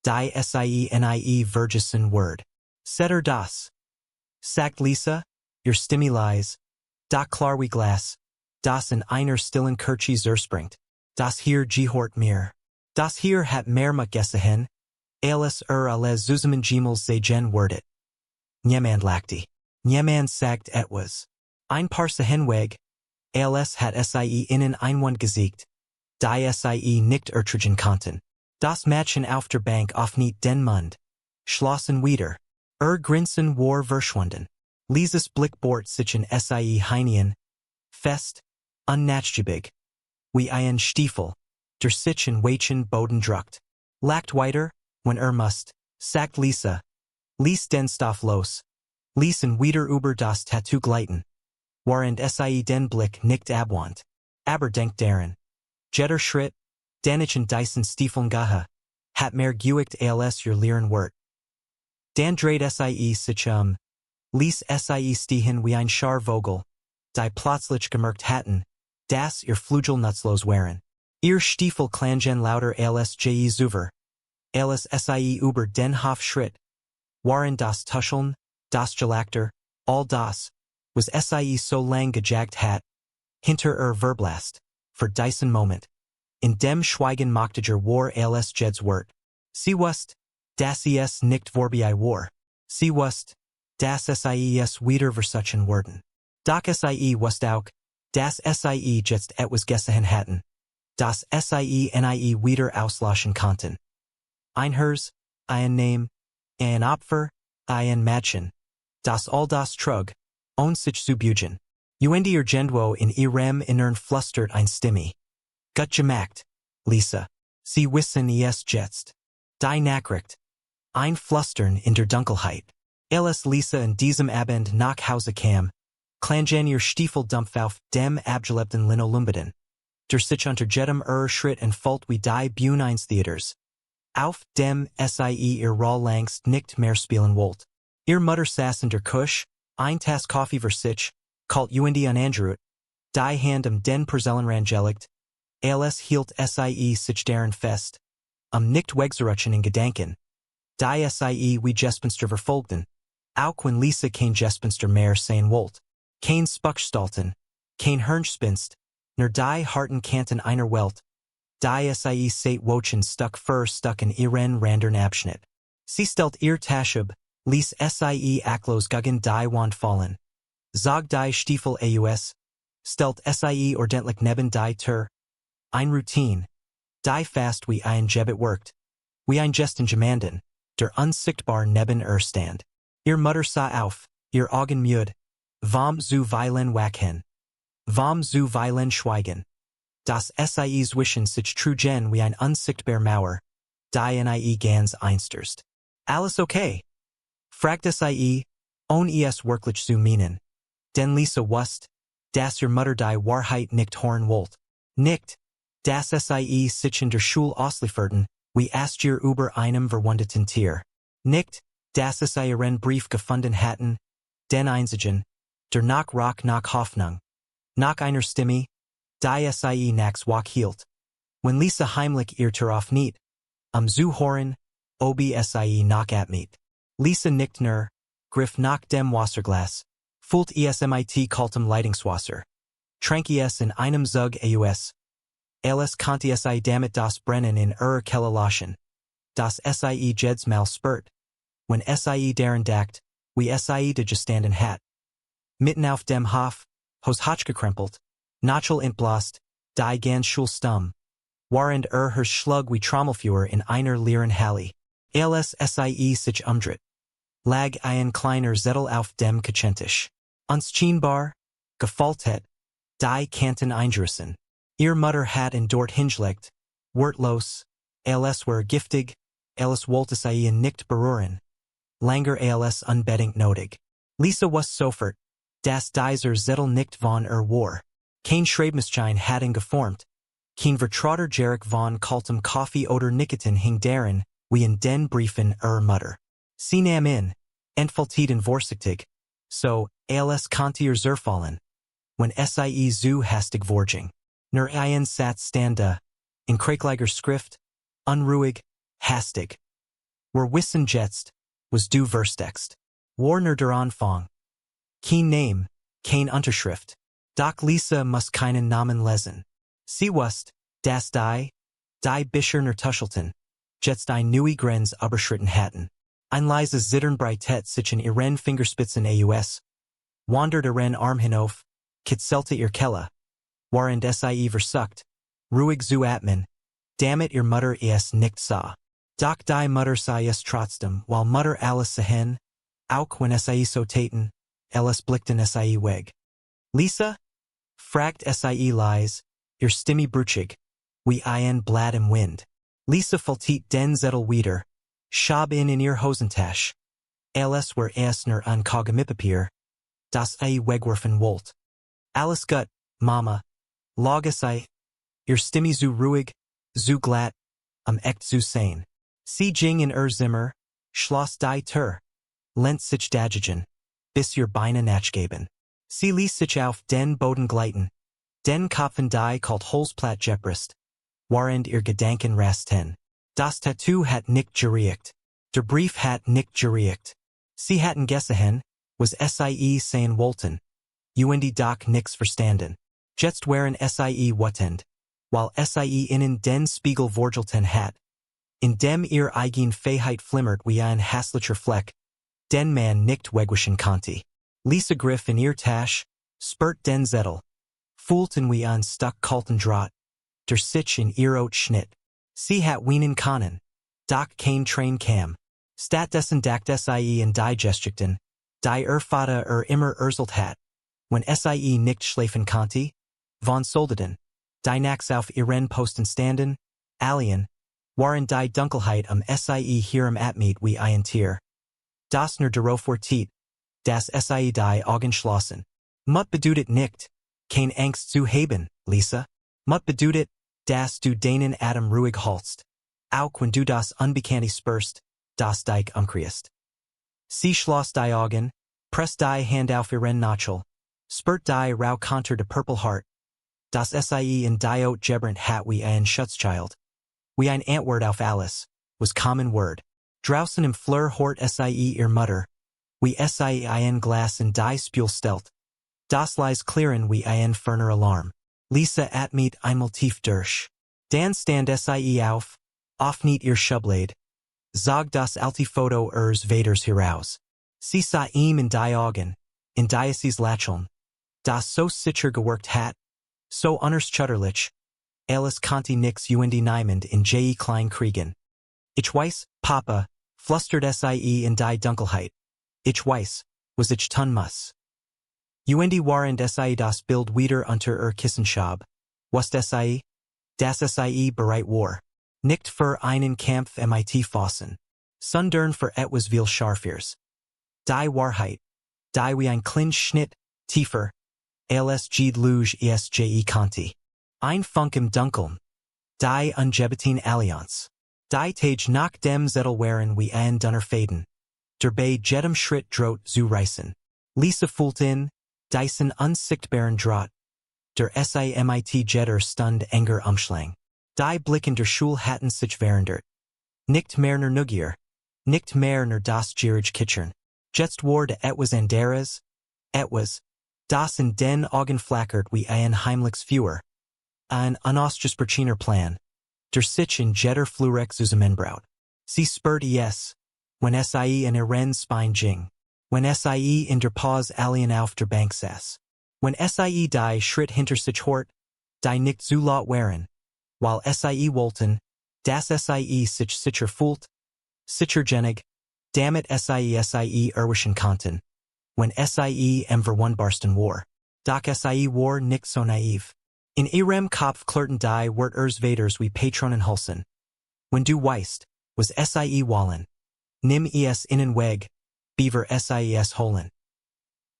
Die nie vergessen word. Setter das. Sagt Lisa. Ihr Stimme leise. Doch klar wie Glas. Das in einer stillen Kirche zerspringt. Das hier gehort mir. Das hier hat mehr mit gesehen. Alles alles zusammen Gmals sehen wordet. Niemand lachte. Niemand sagt etwas. Ein paar Hinweg. Alles hat sie innen einwand gesiegt. Die sie nicht ertragen konnten. Das Mädchen auf der Bank öffnet den Mund. Schlossen wieder. Grinsen war verschwunden. Lisas Blick bort sich in sie hinein. Fest. Unnachgiebig. Wie ein Stiefel. Der sich in Weichen Boden druckt. Lacht weiter, when must. Sagt Lisa. Lies den Stoff los. Liesen wieder über das Tattoo gleiten. Warend sie den Blick nicht abwandt. Aber denkt daran. Jetter Schritt. Danichen Dyson Stiefeln gaha. Hat mehr gewicht als ihr leeren wort. Dan dreht sie sich Lies sie stehen wie ein Schar Vogel, die plötzlich gemerkt hatten, dass ihr Flügel nutzlos waren. Ihr Stiefel klangen lauter als je zuver, als sie über den Hof schritt, waren das Tuscheln, das Gelacter, all das, was sie so lang gejagt hat, hinter Verblasst, für diesen Moment. In dem Schweigen machtiger war als Jeds Wort. Sie wust, dass es nicht vorbei war. Sie wust, dass sie es wieder versuchen werden. Doch sie wust auch, dass sie jetzt etwas gesehen hatten. Das sie nie wieder auslöschen konnten. Ein Herz, ein Name, ein Opfer, ein Mädchen. Das all das trug, ohne sich zu bügen. Ihr Gendwo in ihrem Innern flustert ein Stimme. Gut gemacht, Lisa. Sie wissen es jetzt. Die Nachricht. Ein Flustern in der Dunkelheit. Als Lisa in diesem Abend nach Hause kam, klangen ihr Stiefel dumpf auf dem abgelebten Linoleumboden. Der sich unter jedem Schritt entfällt wie die Bühne eines Theaters. Auf dem sie ihr Roll langst nicht mehr spielen wollt. Ihr Mutter saß in der Küche, ein Tass Kaffee für sich, kalt an Andrew, die Hand den Perzellen rangelegt, als hielt sie sich deren fest, nicht wegzurutschen in Gedanken. Die sie wie Gespenster verfolgten, auch wenn Lisa kein Gespenster mehr sein wollt, kein Spuckstalten, kein Hirnspinst, nur die harten Kanten einer Welt, die sie seit Wochen stuck in ihren Randern Abschnitt. Sie stellt ihr Taschub, ließ sie aklos gegen die Wand fallen. Zog die Stiefel aus, stellt sie ordentlich neben die Tür. Ein Routine, die fast wie ein Jebet worked, wie ein Gesten gemanden, der unsichtbar neben stand. Ihr Mutter sah auf, ihr Augen müde, vom zu weilen wachen, vom zu weilen schweigen. Das sie zwischen sich trugen wie ein unsichtbar Mauer, die nie ganz einstürzt. Alles okay? Fragt sie, ohne es wirklich zu meinen. Denn Lisa wust, dass ihr Mutter die Wahrheit nicht hören wollt. Nicht, dass sie sich in der Schule auslieferten, wie ihr über einem verwundeten Tier. Nicht, dass sie ihren Brief gefunden hatten, den einzigen, der nach Rock nach Hoffnung, nach einer Stimme, die sie nachts wach hielt. Wenn Lisa heimlich ihr Tür nicht, zu hören, ob sie nach atmet. Lisa nickt nur, griff nach dem Wasserglas, füllt es mit kaltem Leitungswasser, trank es in einem Zug aus. Alles konnte sie damit das Brennen in Keller lassen. Das sie jeds Mal spürt. Wenn sie darin dacht, wie sie de gestanden hat. Mitten auf dem Hof, hos hochgekrempelt, Nachel entblast, die ganz Schulstumm, warend Herr Schlug wie Trommelführer in einer leeren Halle. Als sie sich umdreht, lag ein kleiner Zettel auf dem Kachentisch. Unscheinbar, gefaltet, die Kanten eingerissen. Ihr Mutter hat in dort hingelegt, wortlos, als war giftig, als wollte sie nicht berühren. Langer als unbedingt notig. Lisa wust sofort, dass dieser Zettel nicht von war. Kein Schreibmaschine hat ihn geformt. Kein vertrauter Jarek von kaltem Kaffee oder Nikotin hing darin, wie in den Briefen Mutter. Sie nahm in, entfalteten vorsichtig, so, als konnte ihr zerfallen. When sie zu hastig vorging. Nur ein Satz stande, in krakeliger Schrift, unruhig, hastig. Wir wissen jetzt, was du versteckst. War nur der Anfang. Kein Name, kein Unterschrift. Doch Lisa muss keinen Namen lesen. Sie wust, dass die Bischer nur Tuschelten, jetzt ein neue Grenz überschritten hatten. Ein leises Zittern breitet sich in ihren Fingerspitzen aus. Wandert ihren Arm hinauf, kitzelte ihr Kelle. Warend sie versucht, ruhig zu atmen, damit ihr Mutter es nicht sah. Doch die Mutter sah es trotzdem, weil Mutter alles sahen, auch wenn sie so taten, alles blickten sie weg. Lisa? Fragt sie leise, ihr Stimme brüchig, wie ein Blatt im Wind. Lisa faltit den Zettel wieder, schob in ihr Hosentasche. Alles war es nur ein Kaugummipapier, das wegwerfen wollt. Alles gut, Mama. Lag sei, ihr Stimme zu ruhig, zu glatt, echt zu sein. Sie ging in Zimmer, schloss die Tür, lent sich dagegen. bis ihr Beine nachgeben. Sie ließ sich auf den Boden gleiten. Den Kopfen die kalt Holzplatt gepresst. Warend ihr Gedanken rasten. Das Tattoo hat nicht gereicht. Der Brief hat nicht gereicht. Sie hatten gesehen, was sie sein wollten. Und doch nix verstanden. Jetzt waren sie wütend. While sie innen den Spiegel vorgelten hat. In dem ihr eigen Fähigkeit flimmert wie ein hässlicher Fleck. Den man nicht wegwischen konnte. Lisa griff in ihr Tasche, spurt den Zettel. Fühlten wie ein Stück kalten Draht. Der sich in ihr Schnitt. Sie hat weinen können. Doch kein Train kam. Stattdessen dacht sie in die Geschichten, die Vater immer erzählt hat. Wenn sie nicht schlafen konnte, von Soldaten, die nachts auf ihren Posten standen, alien, waren die Dunkelheit sie hierum atmet wie ein Tier. Das nur darauf Tiet, dass sie die Augen schlossen. Mut bedeutet nicht, kein Angst zu haben, Lisa. Mut bedeutet, dass du deinen Atem ruhig hältst. Auch wenn du das Unbekannte spürst, das dich umkreist. Sie schloss die Augen, presst die Hand auf ihren Knöchel, spürt die Rau konter de Purple Heart. Das sie in die gebrant hat wie ein Schutzschild. Wie ein Antwort auf alles, was common word. Draußen im Flur hort sie ihr Mutter. Wie sie ein Glas in die Spül stellt. Das leis klirren wie ein ferner Alarm. Lisa atmet einmal tief durch. Dan stand sie auf, öffnet ihr Schublade. Zog das alte Foto Vaders heraus. Sie sah ihm in die Augen, in dieses Lächeln. Das so sicher geworkt hat, so unerschütterlich. Alles konnte nix und niemand in klein kriegen. Ich weiß, Papa, flüstert sie in die Dunkelheit. Ich weiß, was ich tun muss. Und warend sie das Bild wieder unter ihr Kissenschab. Was sie? Das sie bereit war. Nicht für einen Kampf mit Fossen, sondern für etwas viel Scharfers. Die Wahrheit, die wie ein Schnitt, tiefer, als luge esje konnte. Ein Funk im Dunkeln. Die ungebeten Allianz. Die Tage nach dem Zettel waren wie ein Dunner Faden. Der bei jedem Schritt droht zu reißen. Lisa fühlte diesen unsichtbaren Draht. Der mit Jetter stund enger Umschlang. Die Blicken der Schule hatten sich verändert. Nicht mehr nur Neugier. Nicht mehr nur das gierige Kitchern. Jetzt wurde etwas anderes. Etwas, das in den Augen flackert wie ein heimliches Feuer. Ein unausgesprochener Plan. Der sich in Jetter Flurex zusammenbraut. Sie spürte es. Wenn sie in ihren Spine ging. Wenn sie in der Pause alien auf der Bank saß. Wenn sie die Schritt hinter sich hort, die nicht zu laut waren. While sie wollten, das sie sich sicher fühlt, sicher genig, damit sie erwischen konnten. When sie verwundbarsten war. Doch sie war nicht so naiv. In ihrem Kopf klirrten die Vaders wie Patronen Hulsen. Wenn du weißt, was sie wollen. Nimm es innen weg, beaver ses holen.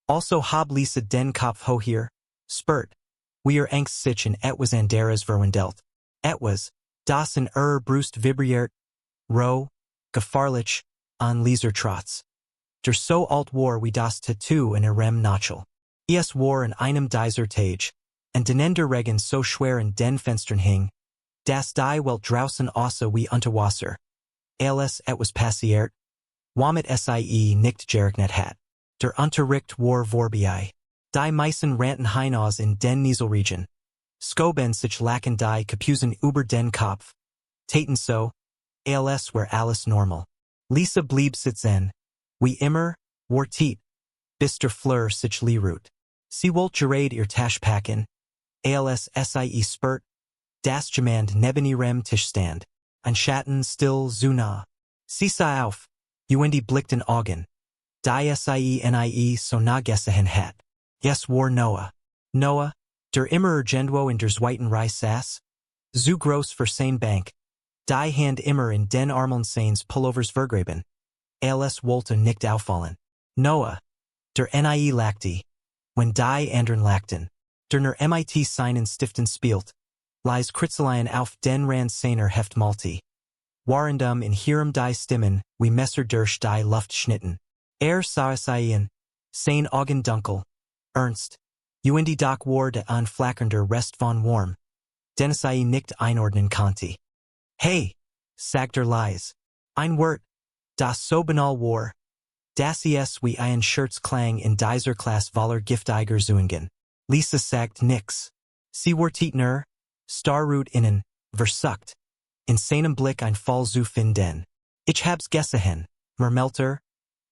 Also hab Lisa den Kopf hoch spurt. Wir angst sich in etwas anderes verwandelt. Etwas, das in Brust vibriert, roh, gefahrlich, an Leser trotz. Der so alt war wie das Tattoo in ihrem Knöchel. Es war in einem dieser Tage, und den der Regen so schwer in den Fenstern hing, das die Welt draußen außer wie unter Wasser. Alles etwas passiert, womit sie nicht gerechnet hat. Der Unterricht war vorbei. Die meisten rannten hinaus in den Nieselregen. Skoben sich lachen die Kapuzen über den Kopf. Taten so, alles war alles normal. Lisa blieb sitzen, wie immer, war tiet, bis der Fleur sich leerut. Sie wollte gerade ihr Tasche packen, als sie spurt, das jemand neben ihrem Tisch stand, ein Schatten still zu nah. Sie sah auf, und blickten Augen. Die sie so nah gesehen hat. Es war Noah. Noah, der immer irgendwo in der zweiten Reihe saß. Zu groß für sein Bank. Die Hand immer in den Armeln seines Pullovers vergraben. Alles wollte nicht auffallen. Noah, der lachte. Wenn die anderen lachten. Der nur mit seinen Stiften spielt. Lies Kritzeleien auf den Rand seiner Heft Malti. Warendum in ihrem die Stimmen, wie Messer durch die Luft schnitten. Sah sie Sein Augen dunkel, Ernst. Und Doc war de unflackernder Rest von Warm. Dennis nicht einordnen konnte. Hey, sagter Lies. Ein Wort, das so banal war. Das es wie ein Shirts klang in dieser Klasse voller giftiger Zuingen. Lisa sagt nix. Sie war Tietner, Starroot innen, versucht. In seinem Blick ein Fall zu finden. Ich hab's gesehen, Mermelter,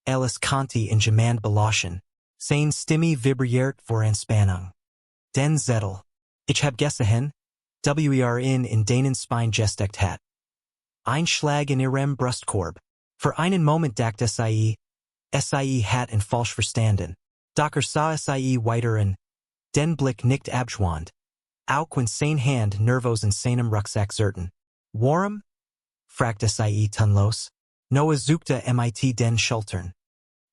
Alice Conti in Jemand Belaschen. Sein Stimme vibriert vor Anspannung. Den Zettel. Ich hab gesehen, wer in deinen Spine gesteckt hat. Ein Schlag in ihrem Brustkorb. Für einen Moment dachte sie hat en falsch verstanden. Doch sah sie weiter an. Den Blick nicht abschwand. Auch wenn sein Hand nervos in seinem Rucksack zerten. Warum? Fragte sie tonlos. Noah suchte mit den Schultern.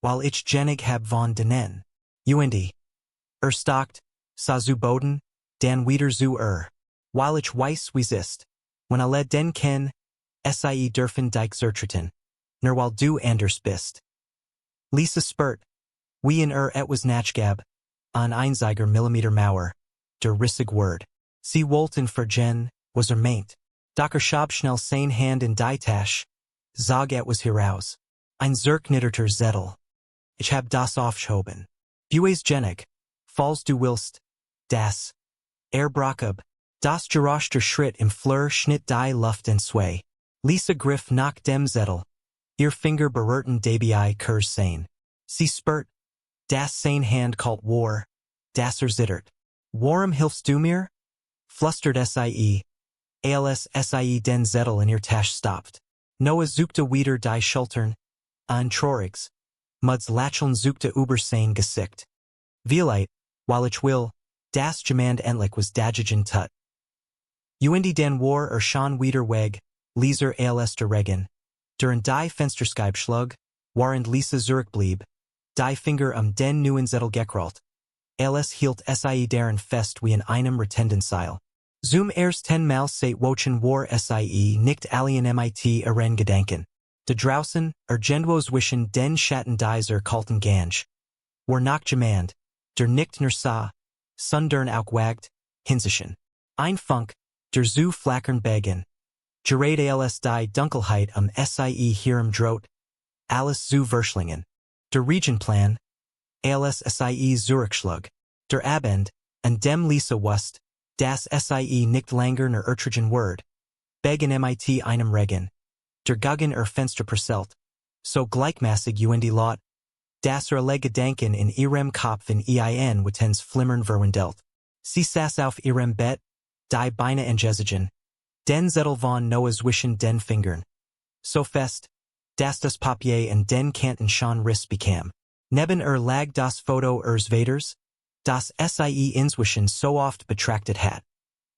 Weil ich genig hab von denen. Und. Stockt, sa zu Boden, dan wieder zu Weil ich weiß wie's ist. Wenn alle den ken, sie dürfen dich zertreten. Nur weil du anders bist. Lisa spurt. Wie in etwas Nachgab. An einziger Millimeter Mauer. Der rissig Word. Sie wollten vergen, was meint. Doch schab schnell sein Hand in die Tasche. Zog etwas heraus. Ein zerknitterter Zettel. Ich hab das aufgeschoben. Bues genig. Falls du willst. Das. Brachab. Das gerauschte Schritt im Fleur schnitt die Luft en Sway. Lisa griff nach dem Zettel. Ihr Finger berührten dabei Kurs sein. Sie spurt. Das sein Hand kalt war. Das zittert. Warum hilfst du mir? Flustert sie. Als sie den Zettel in ihr Tasche stopft. Noah suchte wieder die Schultern. An Trorigs. Muds Lacheln suchte über sein Gesicht. Vielleicht, weil ich will, das Jemand endlich was dajigen tut. Und den war schon wieder weg, Leser als der Regen. Durant die Fensterscheibe schlug, warend Lisa zurückblieb, die Finger den neuen Zettel gekrallt. Als hielt sie darin fest wie in einem Retendenseil. Zum ersten Mal seit Wochen war sie nicht alien mit ihren Gedanken. De draußen, Gendwo's wischen den Schatten dieser kalten Gange. War noch jemand, der nicht nur sah, sondern auch wagt, hinzischen. Ein Funk, der zu flackern begen. Gerade als die Dunkelheit sie hierem droht, alles zu verschlingen. Der Regionplan, als sie zurückschlug. Der Abend, an dem Lisa wusste, das sie nicht länger nur ertragen Word. Begen mit einem Regen. Der Guggen Fenster perselt. So gleichmassig und Lot. Das Gedanken in ihrem Kopf in witens flimmern verwandelt. Sie saß auf ihrem Bett, die Beine engesigen. Den Zettel von Noahs wischen den Fingern. So fest, dass das Papier in den Kanten schon Riss bekam. Neben lag das Foto Vaders, das sie inzwischen so oft betrachtet hat.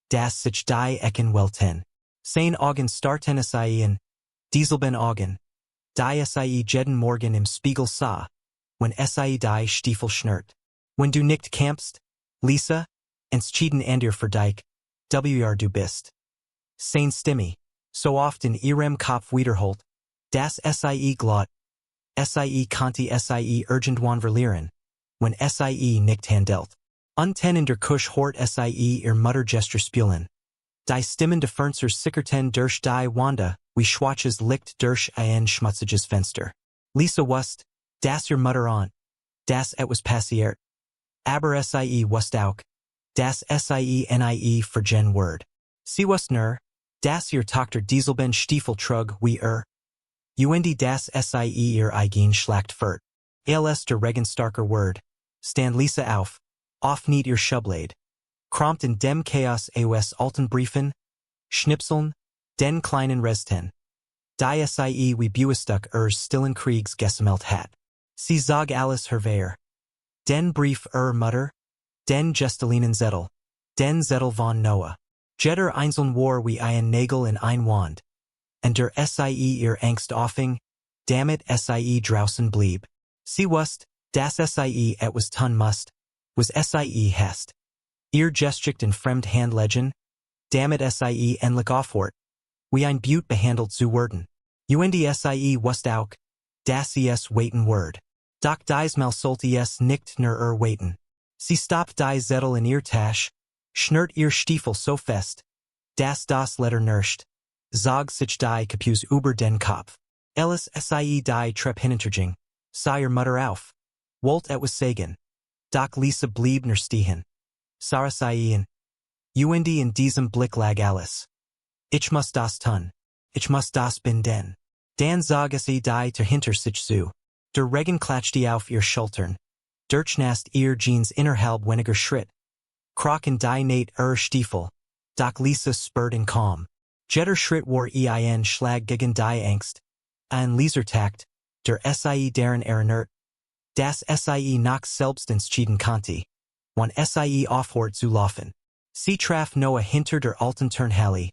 Das sich die Ecken welten. Sein Augen starrten sie in, dieselben Augen, die sie jeden Morgen im Spiegel sah, wenn sie die Stiefel schnürt. Wenn du nicht campst, Lisa, entschieden dir für dich, wer du bist. Sein Stimme, so oft in ihrem Kopf wiederholt, das sie glott, sie konnte sie irgendwann verlieren, wenn sie nicht handelt. Unten in der Kusch hort sie ihr Muttergesture spielen. Die Stimmen differenzer sickerten durch die Wanda, wie schwaches Licht durch ein schmutziges Fenster. Lisa wusste, dass ihr Mutter an, das etwas passiert. Aber sie wusste auch, dass sie nie vergen Word. Sie wusste nur, dass ihr Tochter dieselben Stiefel trug wie und dass sie ihr eigen schlacht fort. Als der Regen starker Word, stand Lisa auf nicht ihr Schublade. Krompt in dem Chaos aus alten Briefen, Schnipseln, den kleinen Resten. Die sie wie Buestück stillen Kriegs gesammelt hat. Sie zog alles hervor. Den Brief Mutter, den Gestelinen Zettel, den Zettel von Noah. Jeder einzeln war wie ein Nagel in ein Wand. Und der sie ihr Angst offing, damit sie draußen blieb. Sie wusste, dass sie etwas tun musste, was sie hast. Ihr Gestricht in Fremdhandlegen, damit sie endlich aufhört, wie ein Butte behandelt zu werden. Und sie wusste auch, dass sie es waiten Word. Doc dies mal sollte es nicht nur waiten. Sie stop die Zettel in ihr Tasch, schnürt ihr Stiefel so fest, das Letter nirscht, zog sich die Kapus über den Kopf. Ellis sie die Treppe hinterging, sah ihr Mutter auf. Wollt etwas sagen. Doc Lisa blieb nur stehen. Sarah Saien. Uindi in diesem Blick lag Alice. Ich muss das tun. Ich muss das binden. Dan zog sie die to hinter sich zu. Der Regen klatschte auf ihr Schultern. Durchnast ihr Jeans innerhalb weniger Schritt. Krochen die Nate Stiefel. Doc Lisa spurrt in Calm. Jetter Schritt war ein Schlag gegen die Angst. Ein Lasertakt. Der sie deren erinnert. Das sie nach selbst entschieden konnte. Wann sie aufhört zu laufen. Sie traf Noah hinter der alten Turnhalle.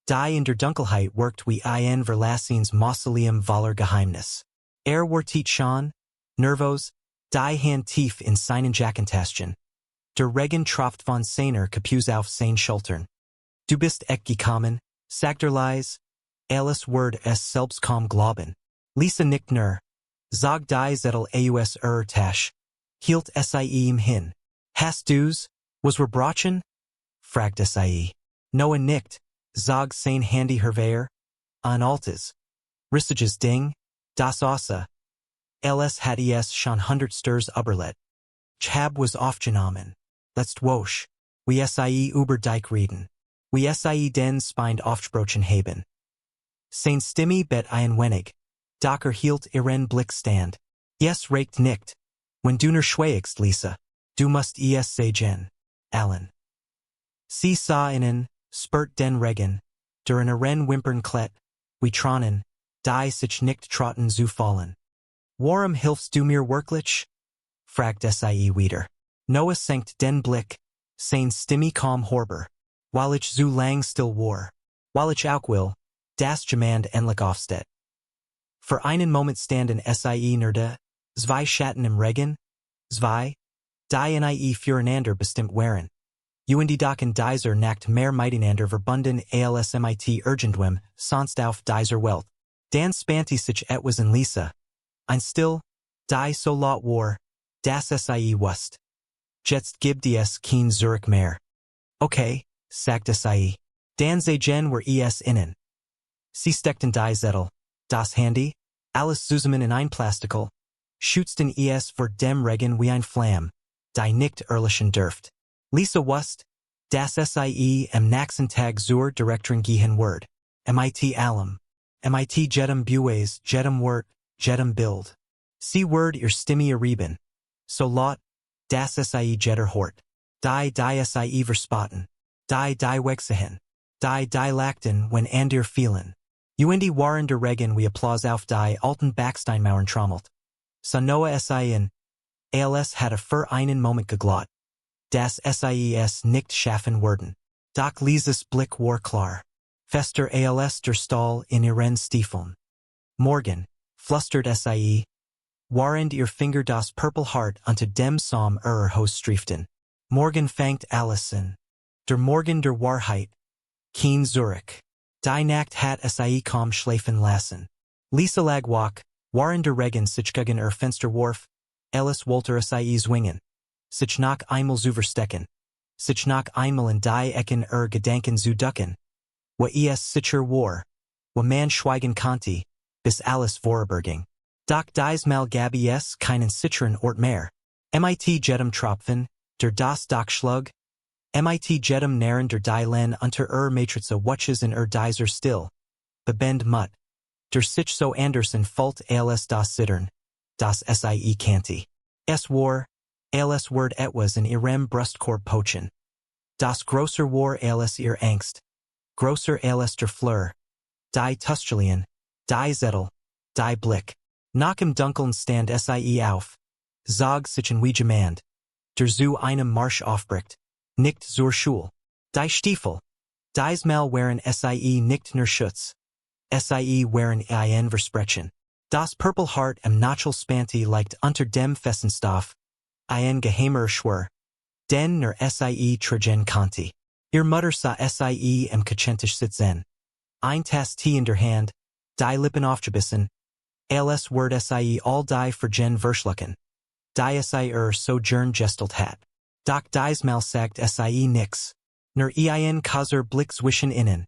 Die in der Dunkelheit worked wie ein Verlassens Mausoleum voller Geheimnis. War tief schon, nervos, die Hand tief in seinen Jackentäschchen. Der Regen tropft von seiner Kapus auf sein Schultern. Du bist echt gekommen, sagt leise. Alice word es selbst kaum glauben. Lisa nickt nur. Zog die Zettel aus Tasch. Hielt sie ihm hin. Hast du's? Was wir brauchen? Fragt sie. Noah nickt. Zog sein Handy hervor. An altes. Rissiges Ding. Das Ossa. Ls hat es schon 100 Sturs überlet. Chab was aufgenommen. Let's wosch. Wie sie über Dike reden. Wie sie den Spind aufgebrochen haben. Sein Stimme bet ein wenig. Docker hielt ihren Blick stand. Yes regt nickt. Wenn du nur schweigst, Lisa. Du musst es sagen. Allen. Sie sah ihnen, spurt den Regen. Der in ihren Wimpern klet. Wie tronnen. Die sich nicht trotten zu fallen. Warum hilfst du mir wirklich? Fragt sie wieder. Noah senkt den Blick. Sein Stimme kaum horber. Weil ich zu lang still war. Weil ich auch will. Das Gemand endlich aufsteht. Für einen Moment standen sie nerde. Zwei Schatten im Regen. Zwei. Die nie füreinander bestimmt waren. Und Docken dieser Nacht mehr miteinander verbunden als mit irgendwem, sonst auf dieser Welt. Dan spannte sich etwas in Lisa. Ein still, die so laut war, das sie wusst. Jetzt gibt es kein Zurück mehr. Okay, sagte sie. Dan sagen war es innen. Sie steckten die Zettel. Das Handy, alles zusammen in ein Plastikel. Schützten es vor dem Regen wie ein Flamm. Die nicht erlichen dürft. Lisa wusst, das sie am nächsten Tag zur Direktorin gehen wird. Mit allem. Mit jedem Bues, jedem Wort, jedem Bild. Sie wird ihr Stimme erheben. So laut, das sie jeder hort. Die sie verspotten. Die wechseln. Die lachten when ander feelen. Und waren der Regen wie Applaus auf die alten Backsteinmauern trommelt. So Noah sie in. Als hatte für einen Moment geglaubt. Das ses nicht schaffen würden. Doc Lisa's Blick war klar. Fester als der Stahl in ihren Stiefeln. Morgen, flustert sie. Waren ihr Finger das Purple unter dem Saum Host strieften. Morgen fangt Allison. Der Morgen der Wahrheit. Kein Zurück. Die Nacht hat sie kaum schlafen lassen. Lisa lag wach, waren der Regen sich gegen Fensterwurf. Alice wollte sie zwingen. Sich noch einmal zu verstecken. Sich noch einmal in die Ecken Gedanken zu ducken. Wo es sicher war. Wo man schweigen konnte, bis Alice vorüberging. Doch diesmal gab es keinen sicheren Ort mehr. Mit jedem Tropfen, der das Doc schlug. Mit jedem Nähren der die Len unter Matrize watches in dieser still. Bebend Mut. Der sich so Anderson falt als das Zittern. Das sie kannte. Es war, als word etwas in ihrem Brustkorb pochen. Das grosser war als ihr Angst. Grosser als der Fleur. Die Tustulien. Die Zettel. Die Blick. Nach im Dunkeln stand sie auf. Zog sich in wie Gemand. Der zu einem Marsch aufbricht. Nicht zur Schule. Die Stiefel. Diesmal waren sie nicht nur Schutz. Sie waren ein Versprechen. Das Purple am Nachel Spanti liegt unter dem Fessenstoff. Ein geheimer Schwur. Den nur sie tragen konnte. Ihr Mutter sah sie im Kachentisch sitzen. Ein Tas Tee in der Hand. Die Lippen aufgebissen. als word sie all die für gen verschlucken. Die sie sojourn gestalt hat. Doch diesmal sagt sie nix. Nur ein Kaiser Blick zwischen innen.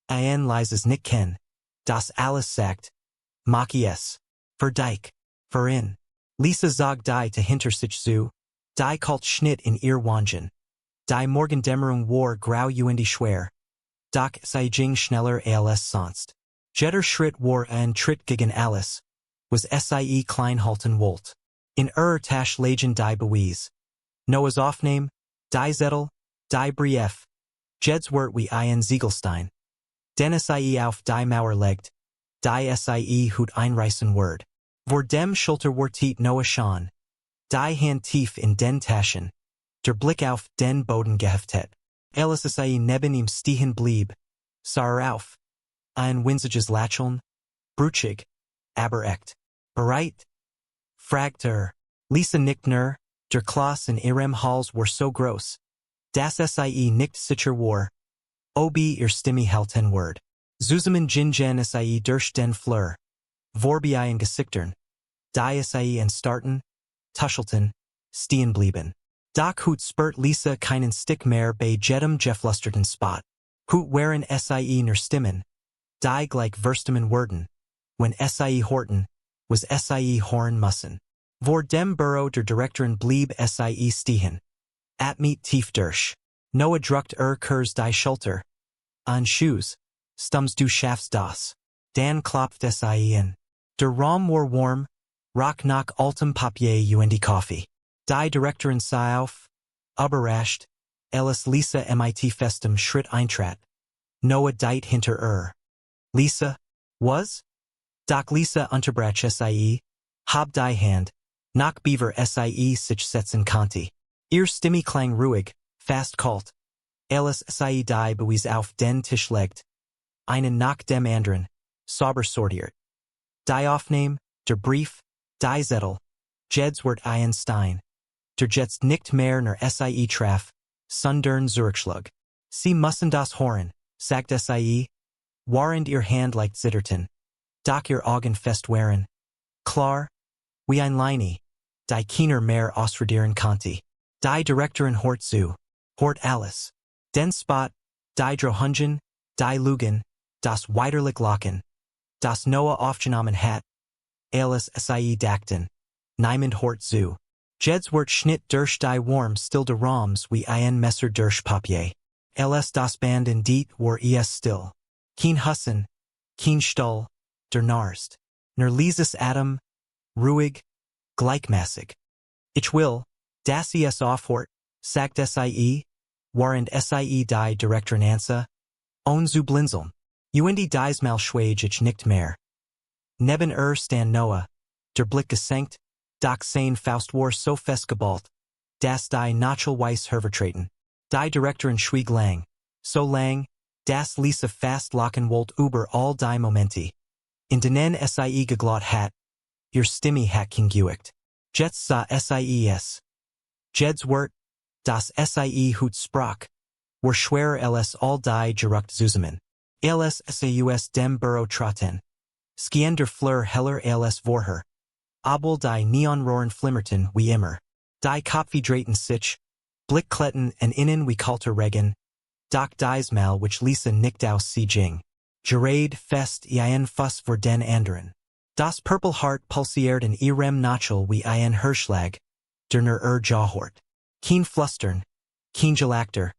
Ein leises Nick ken. Das alles sagt. Mach es. Für dich. Für in. Lisa sagt die to hinter sich zu. Die kalt Schnitt in ihr Wangen. Die Morgendämmerung war grau und schwer. Doch sie ging schneller als sonst. Jeder Schritt war ein Tritt gegen alles. Was sie klein halten wollt. In Tasch lagen die Beweis. Noah's Aufnahme, die Zettel, die Brief. Jeds wort wie ein Ziegelstein. Den sie auf die Mauer legt. Die sie hut einreißen word. Vor dem Schulter wartet Noah schon. Die Hand tief in den Taschen. Der Blick auf den Boden geheftet. Alles sie neben ihm stehen blieb. Sah auf. Ein winziges Lächeln. Brutschig. Aber echt. Bereit? Fragte Lisa nickt nur. Der Klaus in ihrem Hals war so groß. Das sie nicht sicher war. Ob ihr Stimme halten word. Zusammen gingen sie durch den Flur. Vorbei in Gesichtern. Die sie in starten. Tuschelten. Stehen blieben. Doch hut spurt Lisa keinen Stick mehr bei jedem geflusterten Spot. Hut waren sie nur Stimmen. Die gleich verstimmen worden. Wenn sie horten, was sie horn müssen. Vor dem Büro der Direktorin blieb sie stehen. Atmet tief durch. Noah druckt Kurs die Schulter. An Schuss. Stums du schaffst das. Dan klopft sie in. Der Raum war warm. Rock nach altem Papier und die Coffee. Die Direktorin sah auf. Überrascht. Ellis Lisa mit festem Schritt eintrat. Noah diet hinter Lisa, was? Doch Lisa unterbrach sie. Hab die Hand. Nach beaver sie sich setzen konnte. Ihr Stimme klang ruhig, fast kalt. Ellis sie die Beweis auf den Tisch legt. Einen nach dem anderen. Sauber sortiert. Die Aufnahme, der Brief, die Zettel. Jeds wird ein Stein. Der Jets nicht mehr nur sie traf. Sundern Zurückschlag. Sie müssen das hören, sagt sie. Warend ihr Hand leicht zitterten. Doch ihr Augen fest waren. Klar. Wie ein Leine. Die keiner mehr ausradieren konnte. Die Direktorin hort zu. Hort alles. Den Spot. Die Drohungen. Die Lügen. Das Widerlich Lachen. Das Noah aufgenommen hat. Alles sie dachten. Niemand hort zu. Jeds wird Schnitt durch die warm still de Roms wie ein Messer durch Papier. Alles das Band in diet war still. Kein Hussen. Kein Stuhl. Der Narst. Nur Lises Atem. Ruhig. Gleichmäßig. Ich will. Das es aufhort. Sagt sie. Warend sie die Direktorin ansa. On zu blinzeln. Und diesmal schweig ich nicht mehr. Neben stand Noah. Der Blick gesenkt. Doch sein Faust war so festgeballt. Das die Nachtelweiß hervertreten. Die Direktorin schwieg lang. So lang. Das Lisa fast lachen wollt über all die Momente. In denen sie geglaubt hat. Ihr Stimme hat geguckt. Jets sah ses. Jeds wort. Das sie hut sprach. War schwerer als all die gerucht zusammen. Als seus dem Büro traten. Skien der Fleur heller als vorher. Obwohl die Neonrohren flimmerten wie immer. Die Kopfhydraten sich. Blickkletten en innen wie kalter Regen. Doch diesmal which Lisa nicht aus sie ging. Gerade fest ein Fuss vor den anderen. Das purple Heart pulsiert in ihrem Nachel wie ein Hirschlag. Der nur Jawhort. Kein Flustern. Kein Gelacter.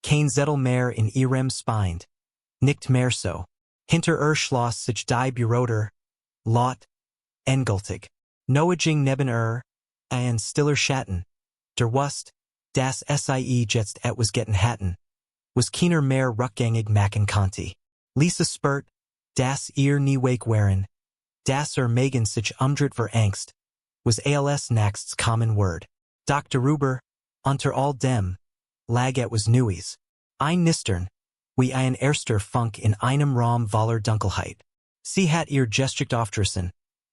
Kein Zettel mehr in ihrem Spind. Nicht mehr so. Hinter Schloss sich die Büroder. Lot. Endgültig. Noah ging neben ein stiller Schatten. Der Wust. Das sie jetzt etwas getten hatten. Was keiner mehr rückgängig machen konnte. Lisa spurt. Das ihr nie wake waren. Das Megan sich umdreht vor Angst. Was als nächsts common word. Dr. Ruber. Unter all dem. Lag etwas Neues. Ein Nistern. Wie ein erster Funk in einem Raum voller Dunkelheit. Sie hat ihr Gestricht aufdrissen.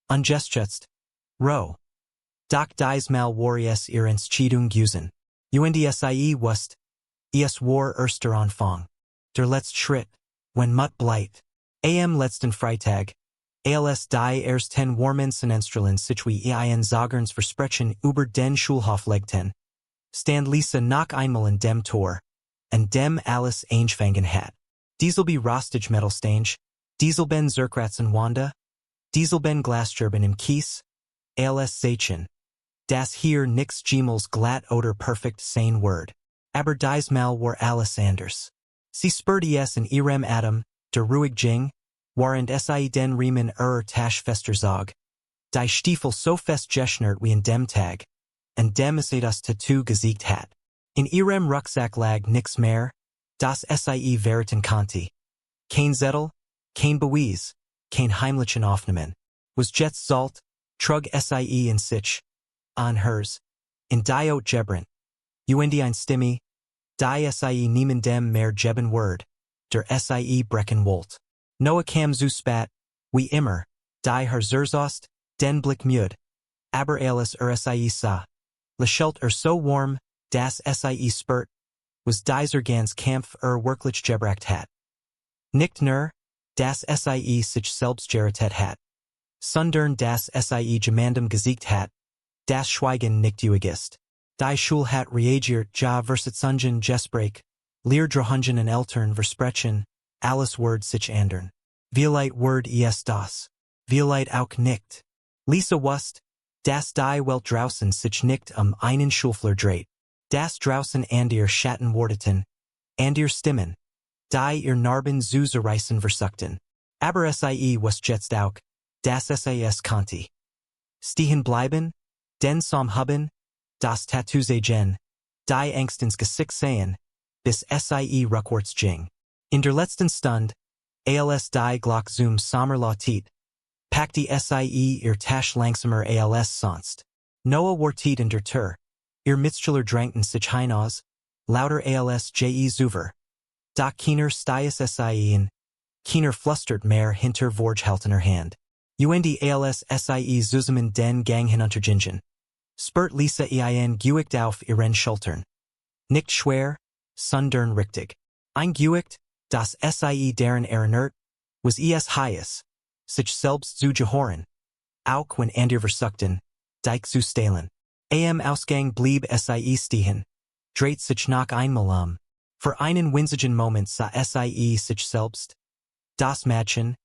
Ungeschätzt. Roh. Doch diesmal war es ihr Entscheidung gewesen. Und sie wusste. Es war erster Anfang. Der letzte Schritt. Wenn Mutt bleit. Am letzten Freitag. als die erst 10 Warmensenenstrelen sichwi ein Zogerns versprechen über den Schulhof legten. Stand Lisa nach einmal in dem Tor, and dem alles eingefangen hat. Dieselbe Rostage Metalstange, Dieselben Zerkratzen Wanda, Dieselben Glasgerben im Kies, als Zeichen. Das hier nix Gemels glatt oder perfect sane word. Aber dies Mal war alles anders. Sie spurte es in ihrem Atem, der ruhig ging, warend sie den Riemen Tasch fester zog. Die Stiefel so fest geschnürt wie in dem Tag, and dem das Tattoo gesiegt hat. In ihrem Rucksack lag nix mehr, das sie veriten konnte. Kein Zettel, kein Beweis, kein heimlichen Aufnahmen. Was jetzt Salt, trug sie in sich, an hers, in diot Gebren. Uendi ein Stimme, die sie niemandem mehr geben word, der sie brecken wollt. Noah kam zu spat, wie immer, die her Zerzost, den Blick müde, aber alles sie sah. Schelt so warm, das sie spurt, was dieser ganz Kampf wirklich gebracht hat. Nicht nur, das sie sich selbst geritet hat, sondern das sie gemandem gesiegt hat, das Schweigen nicht ist. Die Schul hat reagiert ja Versatzungen Gespräch, Lehrdrahungen und Eltern versprechen, alles Word sich andern. Vielleicht Word das. Vielleicht auch nicht. Lisa wusst, das die Welt draußen sich nicht einen Schulflur dreht. Das draußen an ihr Schatten wardeten, an ihr Stimmen, die ihr Narben zu zerreißen versuchten. Aber sie was jetzt auch, das sas konnte. Stehen bleiben, den som hubben, das Tattoo sehen, die Angstens Gesicht sehen, bis sie rückwärts ging. In der letzten Stund, als die Glock zum Sommerlautet, packte sie ihr Tasch langsamer als sonst. Noah wartet in der Tür, ihr Mitstiller drängten sich hinaus, lauter als zuver. Doch keiner stiess sie in, keiner flüstert mehr hinter vorgehaltener Hand. Uendi als sie zusammen den Gang hinuntergingen. Spurt Lisa ein Gewicht auf ihren Schultern. Nicht schwer, sondern richtig. Ein Gewicht, das sie deren erinnert, was heiß, sich selbst zu gehoren, auch wenn andere versuchten, dich zu stehlen. Am Ausgang blieb sie stehen, dreht sich noch einmal für einen winzigen Moment sah sie sich selbst, das Mädchen,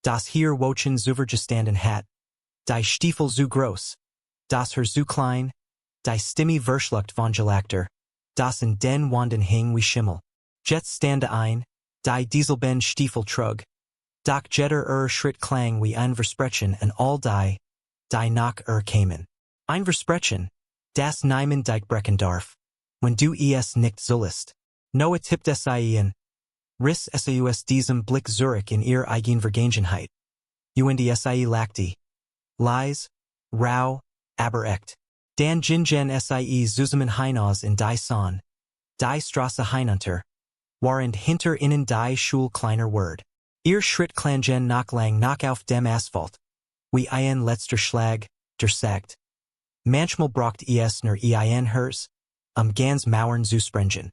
das hier wochen zuvergestanden hat, die Stiefel zu groß, das Herr zu klein, die Stimme verschluckt von Gelacter, das in den Wanden hing wie Schimmel. Jetzt stande ein, die Dieselben Stiefel trug, doch jetter Schritt klang wie ein Versprechen an all die nach kamen. Ein Versprechen, das niemand dich brechen darf, wenn du es nicht sollst. Noah tippt sie in, riss seus diesem Blick Zurich in ihr eigen Vergangenheit. Uendi sie lachte. Lies, rau, aber echt. Dan gingen sie zusammen hinaus in die Sonne, die Strasse hinunter, warend hinter innen die Schul kleiner Word. Ihr Schritt klangen nach lang nach auf dem Asphalt, wie ein letzter Schlag, der sagt. Manchmal braucht es nur ein hers, ganz Mauern zu sprengen.